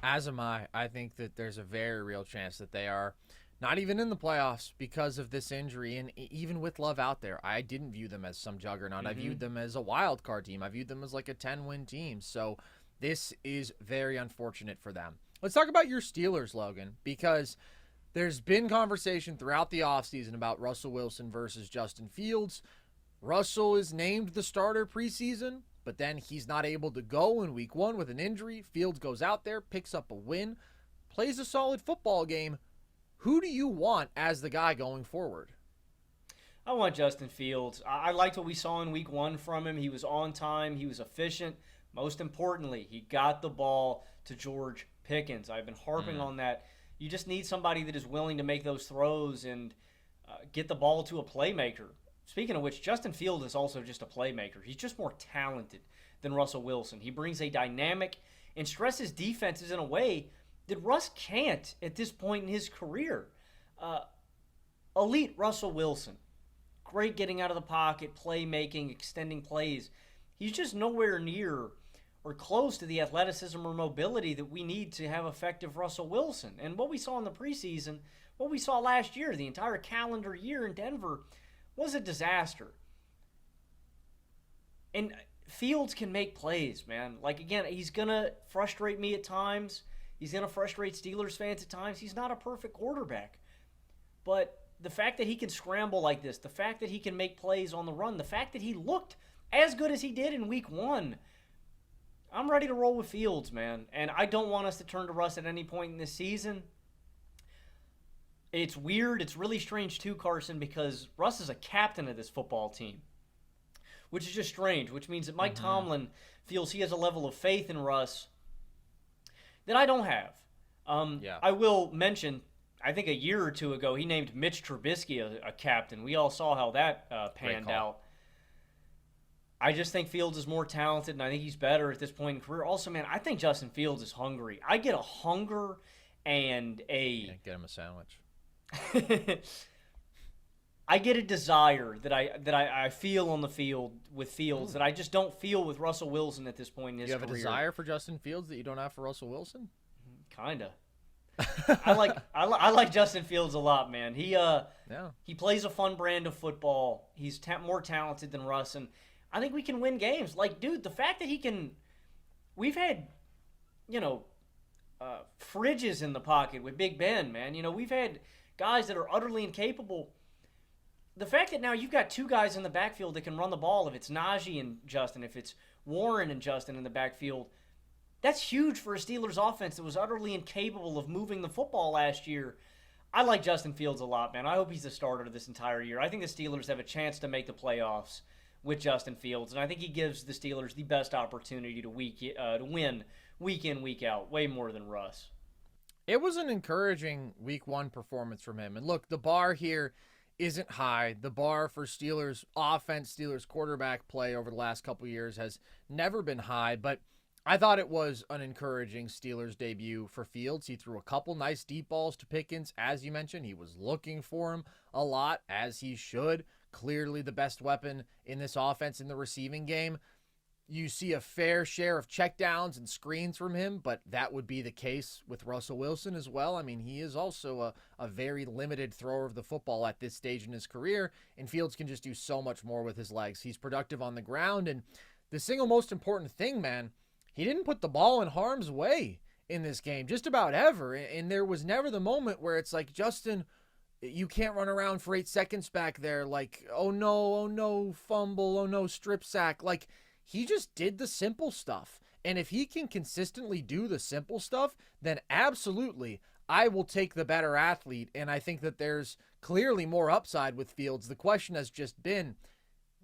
As am I. I think that there's a very real chance that they are not even in the playoffs because of this injury. And even with Love out there, I didn't view them as some juggernaut. I viewed them as a wild card team. I viewed them as like a 10-win team. So this is very unfortunate for them. Let's talk about your Steelers, Logan, because there's been conversation throughout the offseason about Russell Wilson versus Justin Fields. Russell is named the starter preseason, but then he's not able to go in week 1 with an injury. Fields goes out there, picks up a win, plays a solid football game. Who do you want as the guy going forward? I want Justin Fields. I liked what we saw in week 1 from him. He was on time. He was efficient. Most importantly, he got the ball to George Pickens. I've been harping on that. You just need somebody that is willing to make those throws and get the ball to a playmaker. Speaking of which, Justin Fields is also just a playmaker. He's just more talented than Russell Wilson. He brings a dynamic and stresses defenses in a way that Russ can't at this point in his career. Elite Russell Wilson. Great getting out of the pocket, playmaking, extending plays. He's just nowhere near or close to the athleticism or mobility that we need to have effective Russell Wilson. And what we saw in the preseason, what we saw last year, the entire calendar year in Denver, was a disaster. And Fields can make plays, man. Like, again, he's going to frustrate me at times. He's going to frustrate Steelers fans at times. He's not a perfect quarterback. But the fact that he can scramble like this, the fact that he can make plays on the run, the fact that he looked as good as he did in week 1, I'm ready to roll with Fields, man. And I don't want us to turn to Russ at any point in this season. It's weird. It's really strange too, Carson, because Russ is a captain of this football team, which is just strange, which means that Mike Tomlin feels he has a level of faith in Russ that I don't have. I will mention, I think a year or two ago, he named Mitch Trubisky a captain. We all saw how that panned out. I just think Fields is more talented, and I think he's better at this point in career. Also, man, I think Justin Fields is hungry. I get a hunger and a... Get him a sandwich. I get a desire that I feel on the field with Fields that I just don't feel with Russell Wilson at this point in his career. You have a desire for Justin Fields that you don't have for Russell Wilson? Kinda. I like Justin Fields a lot, man. He plays a fun brand of football. He's more talented than Russ, and I think we can win games. Like, dude, the fact that he can... We've had, fridges in the pocket with Big Ben, man. We've had guys that are utterly incapable. The fact that now you've got two guys in the backfield that can run the ball, if it's Najee and Justin, if it's Warren and Justin in the backfield, that's huge for a Steelers offense that was utterly incapable of moving the football last year. I like Justin Fields a lot, man. I hope he's the starter this entire year. I think the Steelers have a chance to make the playoffs with Justin Fields, and I think he gives the Steelers the best opportunity to win week in, week out, way more than Russ. It was an encouraging week 1 performance from him. And look, the bar here isn't high. The bar for Steelers offense, Steelers quarterback play over the last couple of years has never been high, but I thought it was an encouraging Steelers debut for Fields. He threw a couple nice deep balls to Pickens. As you mentioned, he was looking for him a lot, as he should. Clearly the best weapon in this offense in the receiving game. You see a fair share of checkdowns and screens from him, but that would be the case with Russell Wilson as well. I mean, he is also a very limited thrower of the football at this stage in his career, and Fields can just do so much more with his legs. He's productive on the ground, and the single most important thing, man, he didn't put the ball in harm's way in this game, just about ever, and there was never the moment where it's like, Justin, you can't run around for 8 seconds back there like, oh no, fumble, oh no, strip sack. Like, he just did the simple stuff. And if he can consistently do the simple stuff, then absolutely, I will take the better athlete. And I think that there's clearly more upside with Fields. The question has just been,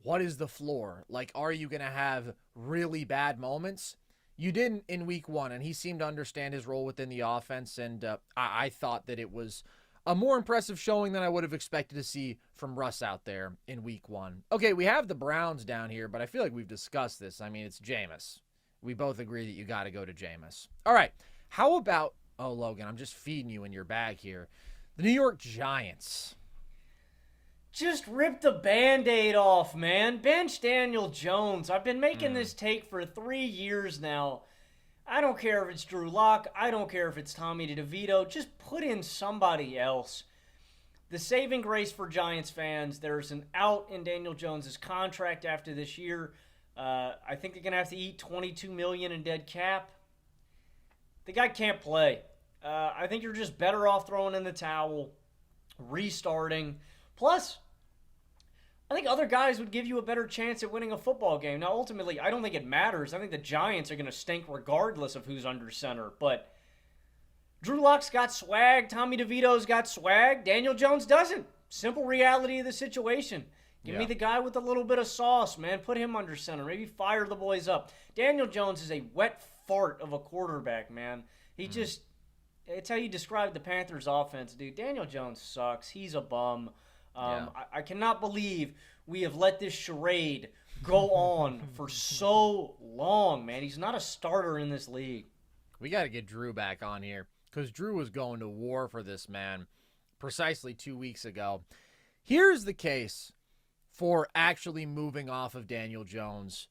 what is the floor? Like, are you going to have really bad moments? You didn't in week 1, and he seemed to understand his role within the offense. And I thought that it was a more impressive showing than I would have expected to see from Russ out there in week 1. Okay, we have the Browns down here, but I feel like we've discussed this. I mean, it's Jameis. We both agree that you got to go to Jameis. All right, how about, oh, Logan, I'm just feeding you in your bag here. The New York Giants. Just rip the Band-Aid off, man. Bench Daniel Jones. I've been making this take for 3 years now. I don't care if it's Drew Lock. I don't care if it's Tommy DeVito. Just put in somebody else. The saving grace for Giants fans, there's an out in Daniel Jones' contract after this year. I think they're going to have to eat $22 million in dead cap. The guy can't play. I think you're just better off throwing in the towel, restarting. Plus, I think other guys would give you a better chance at winning a football game. Now, ultimately, I don't think it matters. I think the Giants are going to stink regardless of who's under center. But Drew Lock's got swag. Tommy DeVito's got swag. Daniel Jones doesn't. Simple reality of the situation. Give me the guy with a little bit of sauce, man. Put him under center. Maybe fire the boys up. Daniel Jones is a wet fart of a quarterback, man. He just, it's how you describe the Panthers offense, dude. Daniel Jones sucks. He's a bum. I cannot believe we have let this charade go on for so long, man. He's not a starter in this league. We got to get Drew back on here because Drew was going to war for this man precisely 2 weeks ago. Here's the case for actually moving off of Daniel Jones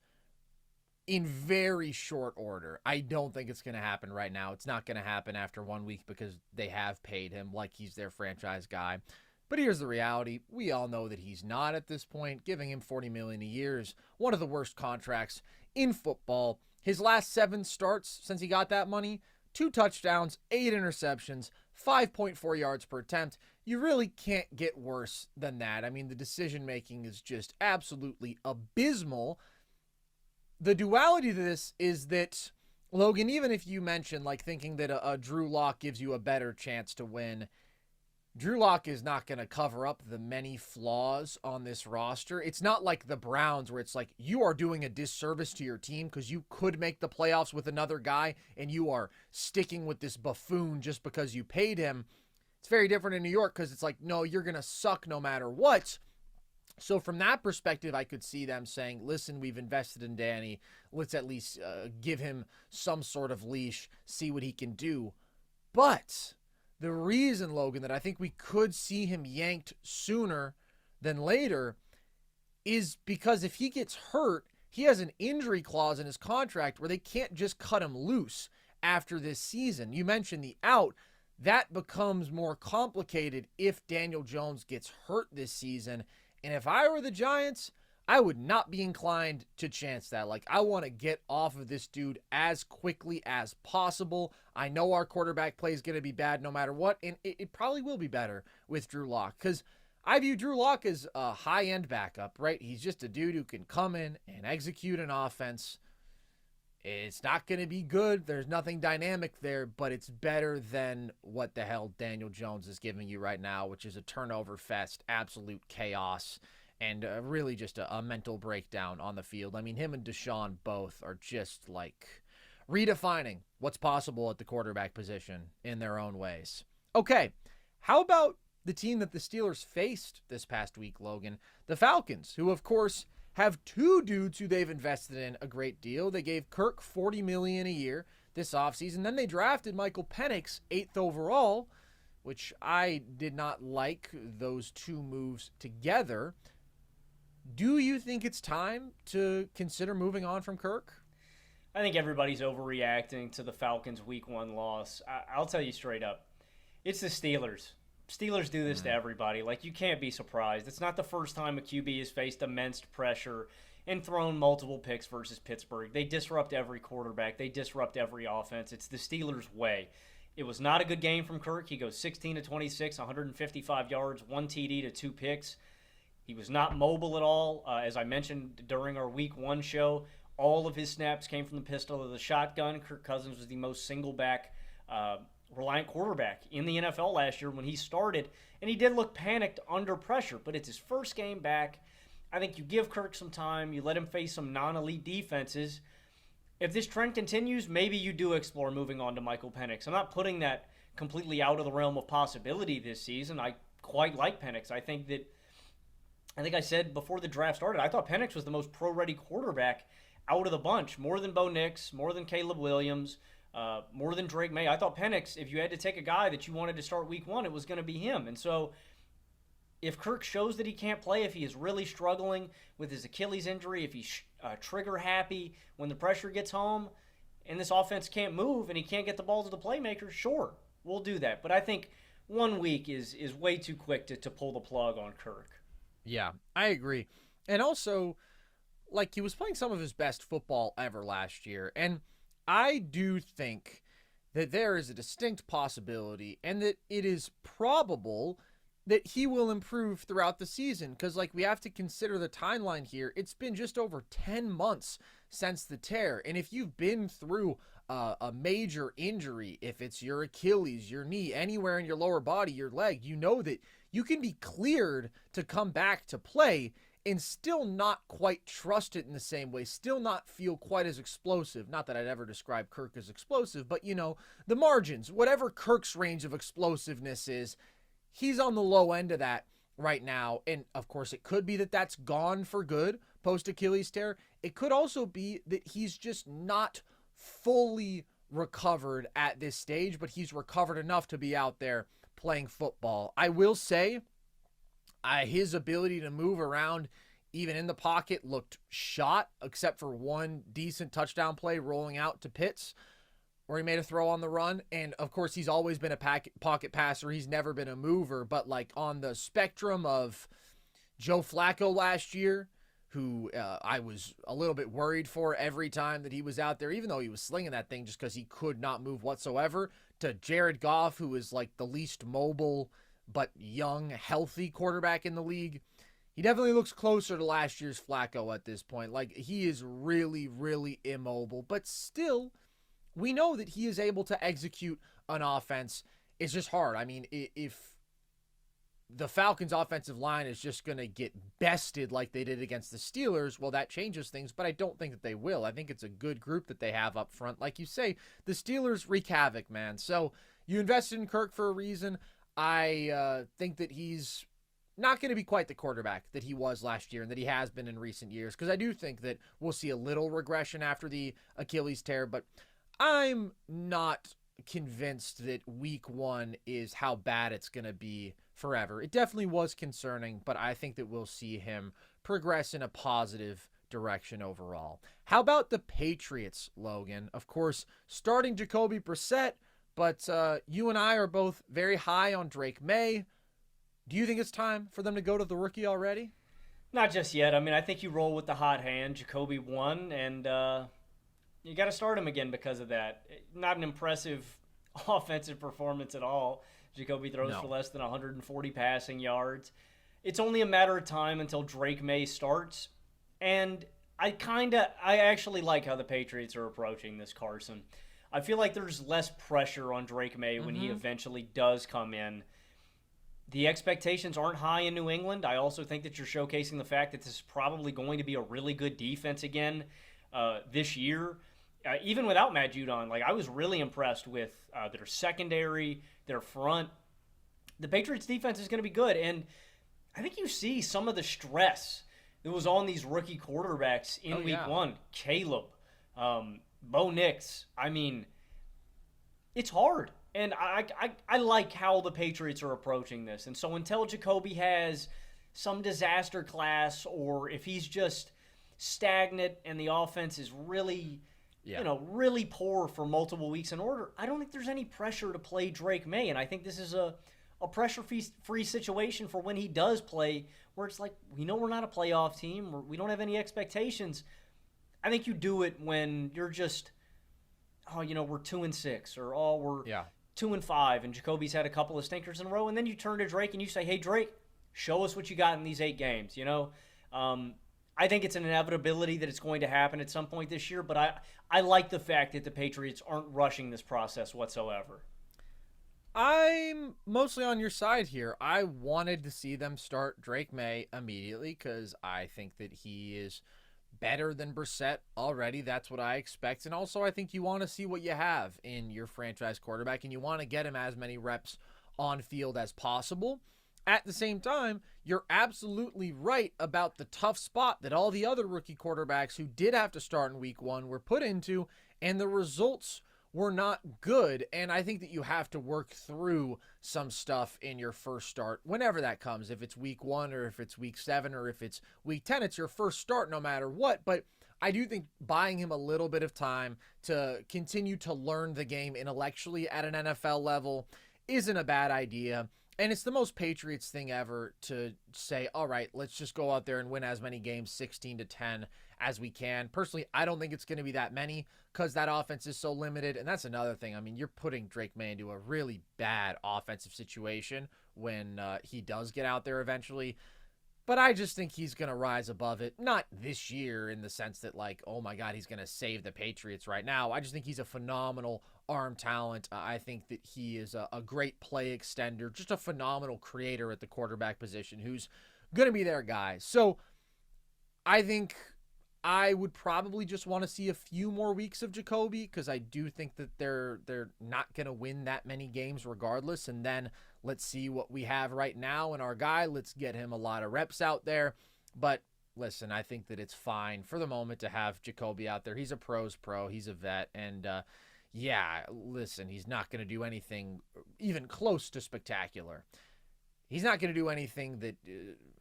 in very short order. I don't think it's going to happen right now. It's not going to happen after 1 week because they have paid him like he's their franchise guy. But here's the reality. We all know that he's not at this point. Giving him $40 million a year is one of the worst contracts in football. His last 7 starts since he got that money, 2 touchdowns, 8 interceptions, 5.4 yards per attempt. You really can't get worse than that. I mean, the decision-making is just absolutely abysmal. The duality to this is that, Logan, even if you mention, like, thinking that a Drew Lock gives you a better chance to win, Drew Lock is not going to cover up the many flaws on this roster. It's not like the Browns where it's like you are doing a disservice to your team because you could make the playoffs with another guy and you are sticking with this buffoon just because you paid him. It's very different in New York because it's like, no, you're going to suck no matter what. So from that perspective, I could see them saying, listen, we've invested in Danny. Let's at least give him some sort of leash, see what he can do. But the reason, Logan, that I think we could see him yanked sooner than later is because if he gets hurt, he has an injury clause in his contract where they can't just cut him loose after this season. You mentioned the out. That becomes more complicated if Daniel Jones gets hurt this season. And if I were the Giants, I would not be inclined to chance that. Like, I want to get off of this dude as quickly as possible. I know our quarterback play is going to be bad no matter what, and it probably will be better with Drew Lock because I view Drew Lock as a high-end backup, right? He's just a dude who can come in and execute an offense. It's not going to be good. There's nothing dynamic there, but it's better than what the hell Daniel Jones is giving you right now, which is a turnover fest, absolute chaos, and really just a mental breakdown on the field. I mean, him and Deshaun both are just like redefining what's possible at the quarterback position in their own ways. Okay, how about the team that the Steelers faced this past week, Logan? The Falcons, who, of course, have 2 dudes who they've invested in a great deal. They gave Kirk $40 million a year this offseason. Then they drafted Michael Penix 8th overall, which I did not like those 2 moves together. Do you think it's time to consider moving on from Kirk? I think everybody's overreacting to the Falcons' Week 1 loss. I'll tell you straight up, it's the Steelers. Steelers do this to everybody. Like, you can't be surprised. It's not the first time a QB has faced immense pressure and thrown multiple picks versus Pittsburgh. They disrupt every quarterback. They disrupt every offense. It's the Steelers' way. It was not a good game from Kirk. He goes 16 to 26, 155 yards, 1 TD to 2 picks. He was not mobile at all. As I mentioned during our Week 1 show, all of his snaps came from the pistol or the shotgun. Kirk Cousins was the most single-back reliant quarterback in the NFL last year when he started, and he did look panicked under pressure, but it's his first game back. I think you give Kirk some time, you let him face some non-elite defenses. If this trend continues, maybe you do explore moving on to Michael Penix. I'm not putting that completely out of the realm of possibility this season. I quite like Penix. I think I said before the draft started, I thought Penix was the most pro-ready quarterback out of the bunch, more than Bo Nix, more than Caleb Williams, more than Drake May. I thought Penix, if you had to take a guy that you wanted to start Week 1, it was going to be him. And so if Kirk shows that he can't play, if he is really struggling with his Achilles injury, if he's trigger happy when the pressure gets home and this offense can't move and he can't get the ball to the playmaker, sure, we'll do that. But I think 1 week is way too quick to pull the plug on Kirk. Yeah, I agree. And also, like, he was playing some of his best football ever last year, and I do think that there is a distinct possibility and that it is probable that he will improve throughout the season because, like, we have to consider the timeline here. It's been just over 10 months since the tear, and if you've been through a major injury, if it's your Achilles, your knee, anywhere in your lower body, your leg, you know that you can be cleared to come back to play. and still not quite trust it in the same way, still not feel quite as explosive. Not that I'd ever describe Kirk as explosive, but the margins, whatever Kirk's range of explosiveness is, he's on the low end of that right now. And of course, it could be that that's gone for good post Achilles tear. It could also be that he's just not fully recovered at this stage, but he's recovered enough to be out there playing football. I will say, his ability to move around, even in the pocket, looked shot, except for one decent touchdown play rolling out to Pitts, where he made a throw on the run. And of course, he's always been a pocket passer. He's never been a mover. But like on the spectrum of Joe Flacco last year, who I was a little bit worried for every time that he was out there, even though he was slinging that thing just because he could not move whatsoever, to Jared Goff, who is like the least mobile but young, healthy quarterback in the league. He definitely looks closer to last year's Flacco at this point. Like, he is really, really immobile, but still, we know that he is able to execute an offense. It's just hard. I mean, if the Falcons' offensive line is just going to get bested like they did against the Steelers, well, that changes things, but I don't think that they will. I think it's a good group that they have up front. Like you say, the Steelers wreak havoc, man. So you invested in Kirk for a reason. I think that he's not going to be quite the quarterback that he was last year and that he has been in recent years, because I do think that we'll see a little regression after the Achilles tear, but I'm not convinced that week one is how bad it's going to be forever. It definitely was concerning, but I think that we'll see him progress in a positive direction overall. How about the Patriots, Logan? Of course, starting Jacoby Brissett, but you and I are both very high on Drake May. Do you think it's time for them to go to the rookie already? Not just yet. I mean, I think you roll with the hot hand. Jacoby won, and you got to start him again because of that. Not an impressive offensive performance at all. Jacoby throws for less than 140 passing yards. It's only a matter of time until Drake May starts, and I actually like how the Patriots are approaching this, Carson. I feel like there's less pressure on Drake May when he eventually does come in. The expectations aren't high in New England. I also think that you're showcasing the fact that this is probably going to be a really good defense again this year. Even without Matt Judon, I was really impressed with their secondary, their front. The Patriots defense is going to be good, and I think you see some of the stress that was on these rookie quarterbacks in week one. Caleb, Bo Nix. I mean, it's hard. And I like how the Patriots are approaching this. And so until Jacoby has some disaster class, or if he's just stagnant and the offense is really, really poor for multiple weeks in order, I don't think there's any pressure to play Drake May. And I think this is a pressure-free situation for when he does play, where it's like, we know we're not a playoff team. We don't have any expectations. I think you do it when you're just, we're 2-6, or we're 2-5, and Jacoby's had a couple of stinkers in a row, and then you turn to Drake and you say, hey, Drake, show us what you got in these 8 games, I think it's an inevitability that it's going to happen at some point this year, but I like the fact that the Patriots aren't rushing this process whatsoever. I'm mostly on your side here. I wanted to see them start Drake May immediately because I think that he is better than Brissett already. That's what I expect. And also, I think you want to see what you have in your franchise quarterback, and you want to get him as many reps on field as possible. At the same time, you're absolutely right about the tough spot that all the other rookie quarterbacks who did have to start in week one were put into, and the results were not good. And I think that you have to work through some stuff in your first start, whenever that comes. If it's week 1 or if it's week 7 or if it's week 10, it's your first start no matter what. But I do think buying him a little bit of time to continue to learn the game intellectually at an NFL level isn't a bad idea. And it's the most Patriots thing ever to say, all right, let's just go out there and win as many games, 16-10, as we can. Personally, I don't think it's going to be that many because that offense is so limited. And that's another thing. I mean, you're putting Drake May into a really bad offensive situation when he does get out there eventually. But I just think he's going to rise above it. Not this year in the sense that, oh my God, he's going to save the Patriots right now. I just think he's a phenomenal arm talent. I think that he is a great play extender, just a phenomenal creator at the quarterback position who's going to be their guy. So I think I would probably just want to see a few more weeks of Jacoby because I do think that they're not going to win that many games regardless. And then let's see what we have right now in our guy. Let's get him a lot of reps out there. But listen, I think that it's fine for the moment to have Jacoby out there. He's a pro's pro. He's a vet. And yeah, listen, he's not going to do anything even close to spectacular. He's not going to do anything that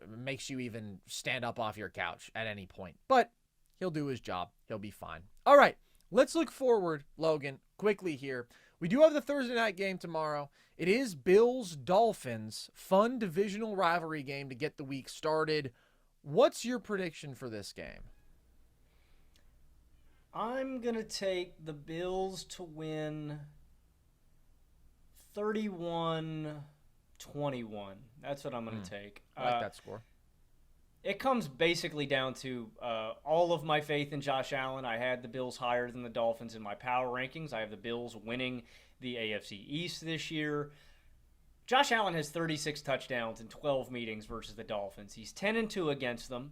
makes you even stand up off your couch at any point. But he'll do his job. He'll be fine. All right, let's look forward, Logan, quickly here. We do have the Thursday night game tomorrow. It is Bills-Dolphins, fun divisional rivalry game to get the week started. What's your prediction for this game? I'm going to take the Bills to win 31-21. That's what I'm going to take. I like that score. It comes basically down to all of my faith in Josh Allen. I had the Bills higher than the Dolphins in my power rankings. I have the Bills winning the AFC East this year. Josh Allen has 36 touchdowns in 12 meetings versus the Dolphins. He's 10-2 against them,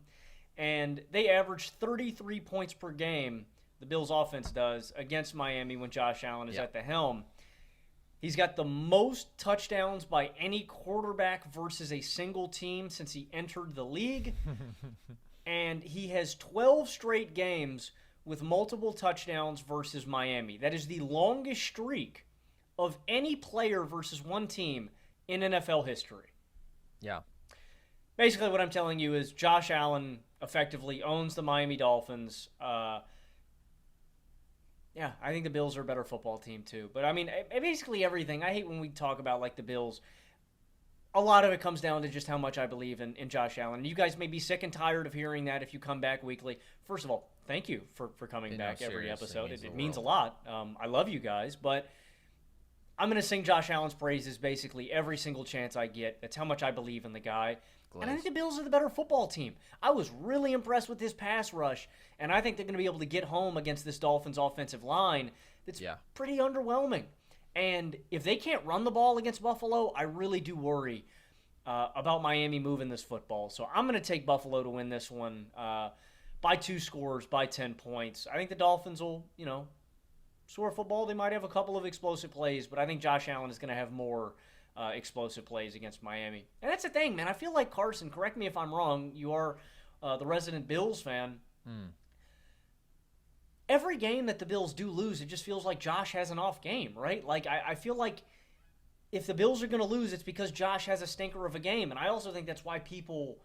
and they average 33 points per game, the Bills offense does, against Miami when Josh Allen is at the helm. He's got the most touchdowns by any quarterback versus a single team since he entered the league. And he has 12 straight games with multiple touchdowns versus Miami. That is the longest streak of any player versus one team in NFL history. Yeah. Basically what I'm telling you is Josh Allen effectively owns the Miami Dolphins. Yeah, I think the Bills are a better football team too. But, I mean, basically everything. I hate when we talk about, like, the Bills. A lot of it comes down to just how much I believe in Josh Allen. You guys may be sick and tired of hearing that if you come back weekly. First of all, thank you for coming back every episode. It means a lot. I love you guys. But I'm going to sing Josh Allen's praises basically every single chance I get. That's how much I believe in the guy. And I think the Bills are the better football team. I was really impressed with this pass rush, and I think they're going to be able to get home against this Dolphins offensive line that's pretty underwhelming. And if they can't run the ball against Buffalo, I really do worry about Miami moving this football. So I'm going to take Buffalo to win this one by 2 scores, by 10 points. I think the Dolphins will, score football. They might have a couple of explosive plays, but I think Josh Allen is going to have more explosive plays against Miami. And that's the thing, man. I feel like Carson, correct me if I'm wrong, you are the resident Bills fan. Every game that the Bills do lose, it just feels like Josh has an off game, right? Like, I feel like if the Bills are going to lose, it's because Josh has a stinker of a game. And I also think that's why people,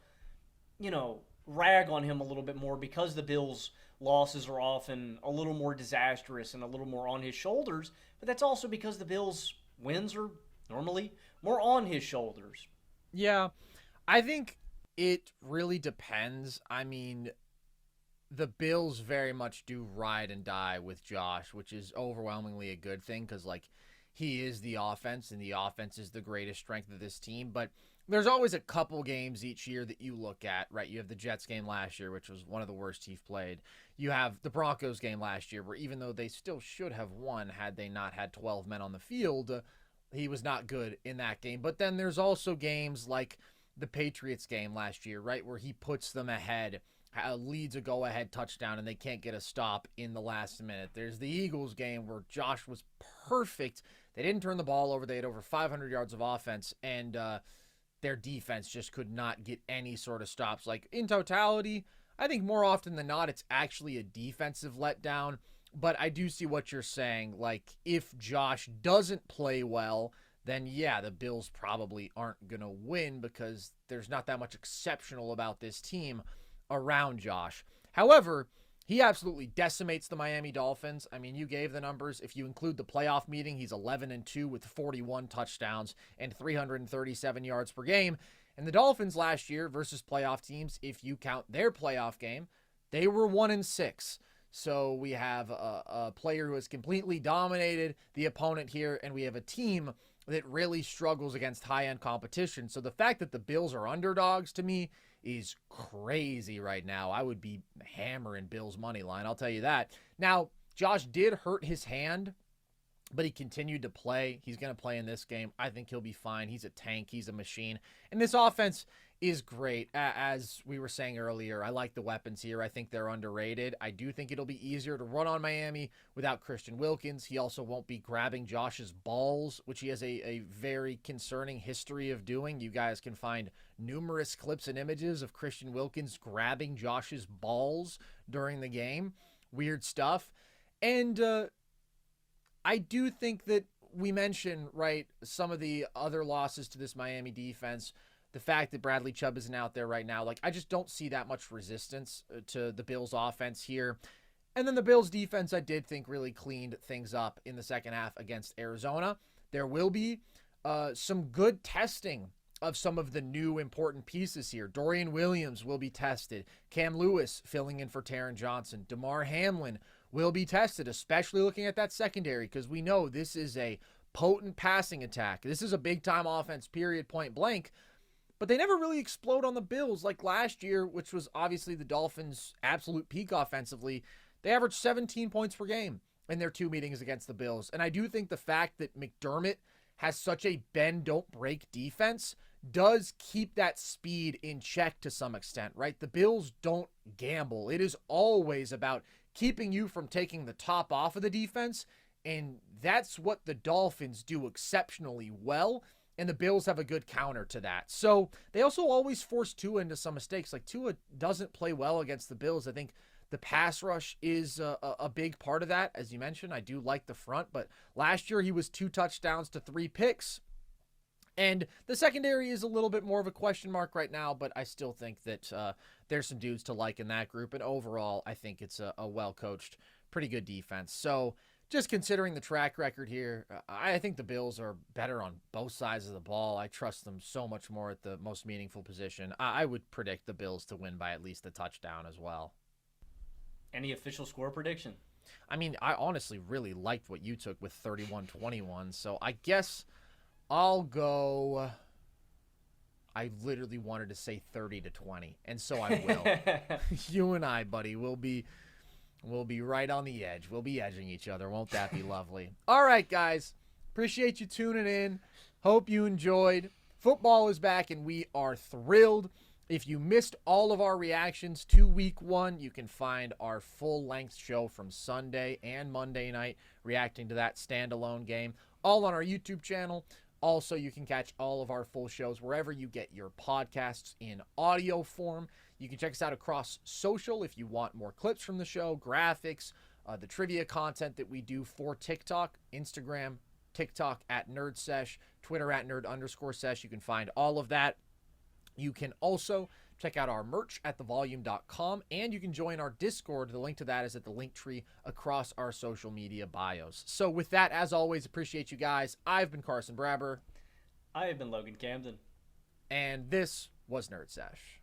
rag on him a little bit more, because the Bills' losses are often a little more disastrous and a little more on his shoulders. But that's also because the Bills' wins are normally more on his shoulders. Yeah, I think it really depends. I mean, the Bills very much do ride and die with Josh, which is overwhelmingly a good thing because, like, he is the offense, and the offense is the greatest strength of this team. But there's always a couple games each year that you look at, right? You have the Jets game last year, which was one of the worst he's played. You have the Broncos game last year, where even though they still should have won had they not had 12 men on the field, he was not good in that game. But then there's also games like the Patriots game last year, right, where he puts them ahead, leads a go-ahead touchdown, and they can't get a stop in the last minute. There's the Eagles game where Josh was perfect. They didn't turn the ball over. They had over 500 yards of offense, and their defense just could not get any sort of stops. Like, in totality, I think more often than not, it's actually a defensive letdown. But I do see what you're saying. Like, if Josh doesn't play well, then yeah, the Bills probably aren't going to win because there's not that much exceptional about this team around Josh. However, he absolutely decimates the Miami Dolphins. I mean, you gave the numbers. If you include the playoff meeting, he's 11-2 with 41 touchdowns and 337 yards per game. And the Dolphins last year versus playoff teams, if you count their playoff game, they were 1-6. So we have a player who has completely dominated the opponent here, and we have a team that really struggles against high-end competition. So the fact that the Bills are underdogs to me is crazy right now. I would be hammering Bills money line, I'll tell you that. Now, Josh did hurt his hand but he continued to play. He's going to play in this game. I think he'll be fine. He's a tank. He's a machine. And this offense is great. As we were saying earlier, I like the weapons here. I think they're underrated. I do think it'll be easier to run on Miami without Christian Wilkins. He also won't be grabbing Josh's balls, which he has a very concerning history of doing. You guys can find numerous clips and images of Christian Wilkins grabbing Josh's balls during the game. Weird stuff. And I do think that we mentioned, right, some of the other losses to this Miami defense. The fact that Bradley Chubb isn't out there right now, like, I just don't see that much resistance to the Bills offense here. And then the Bills defense, I did think really cleaned things up in the second half against Arizona. There will be some good testing of some of the new important pieces here. Dorian Williams will be tested. Cam Lewis filling in for Taron Johnson. Damar Hamlin will be tested, especially looking at that secondary, because we know this is a potent passing attack. This is a big-time offense, period, point blank. But they never really explode on the Bills like last year, which was obviously the Dolphins' absolute peak offensively. They averaged 17 points per game in their 2 meetings against the Bills. And I do think the fact that McDermott has such a bend-don't-break defense does keep that speed in check to some extent, right? The Bills don't gamble. It is always about keeping you from taking the top off of the defense, and that's what the Dolphins do exceptionally well. And the Bills have a good counter to that. So they also always force Tua into some mistakes. Like, Tua doesn't play well against the Bills. I think the pass rush is a big part of that. As you mentioned, I do like the front. But last year he was 2 touchdowns to 3 picks. And the secondary is a little bit more of a question mark right now. But I still think that there's some dudes to like in that group. And overall, I think it's a well-coached, pretty good defense. So just considering the track record here, I think the Bills are better on both sides of the ball. I trust them so much more at the most meaningful position. I would predict the Bills to win by at least a touchdown as well. Any official score prediction? I mean, I honestly really liked what you took with 31-21, so I guess I'll go. I literally wanted to say 30-20, and so I will. You and I, buddy, will be right on the edge. We'll be edging each other. Won't that be lovely? All right, guys. Appreciate you tuning in. Hope you enjoyed. Football is back, and we are thrilled. If you missed all of our reactions to Week 1, you can find our full-length show from Sunday and Monday night reacting to that standalone game, all on our YouTube channel. Also, you can catch all of our full shows wherever you get your podcasts in audio form. You can check us out across social if you want more clips from the show, graphics, the trivia content that we do for TikTok, Instagram, TikTok at NerdSesh, Twitter at Nerd_Sesh. You can find all of that. You can also check out our merch at thevolume.com, and you can join our Discord. The link to that is at the link tree across our social media bios. So with that, as always, appreciate you guys. I've been Carson Brabber. I have been Logan Camden. And this was Nerd Sesh.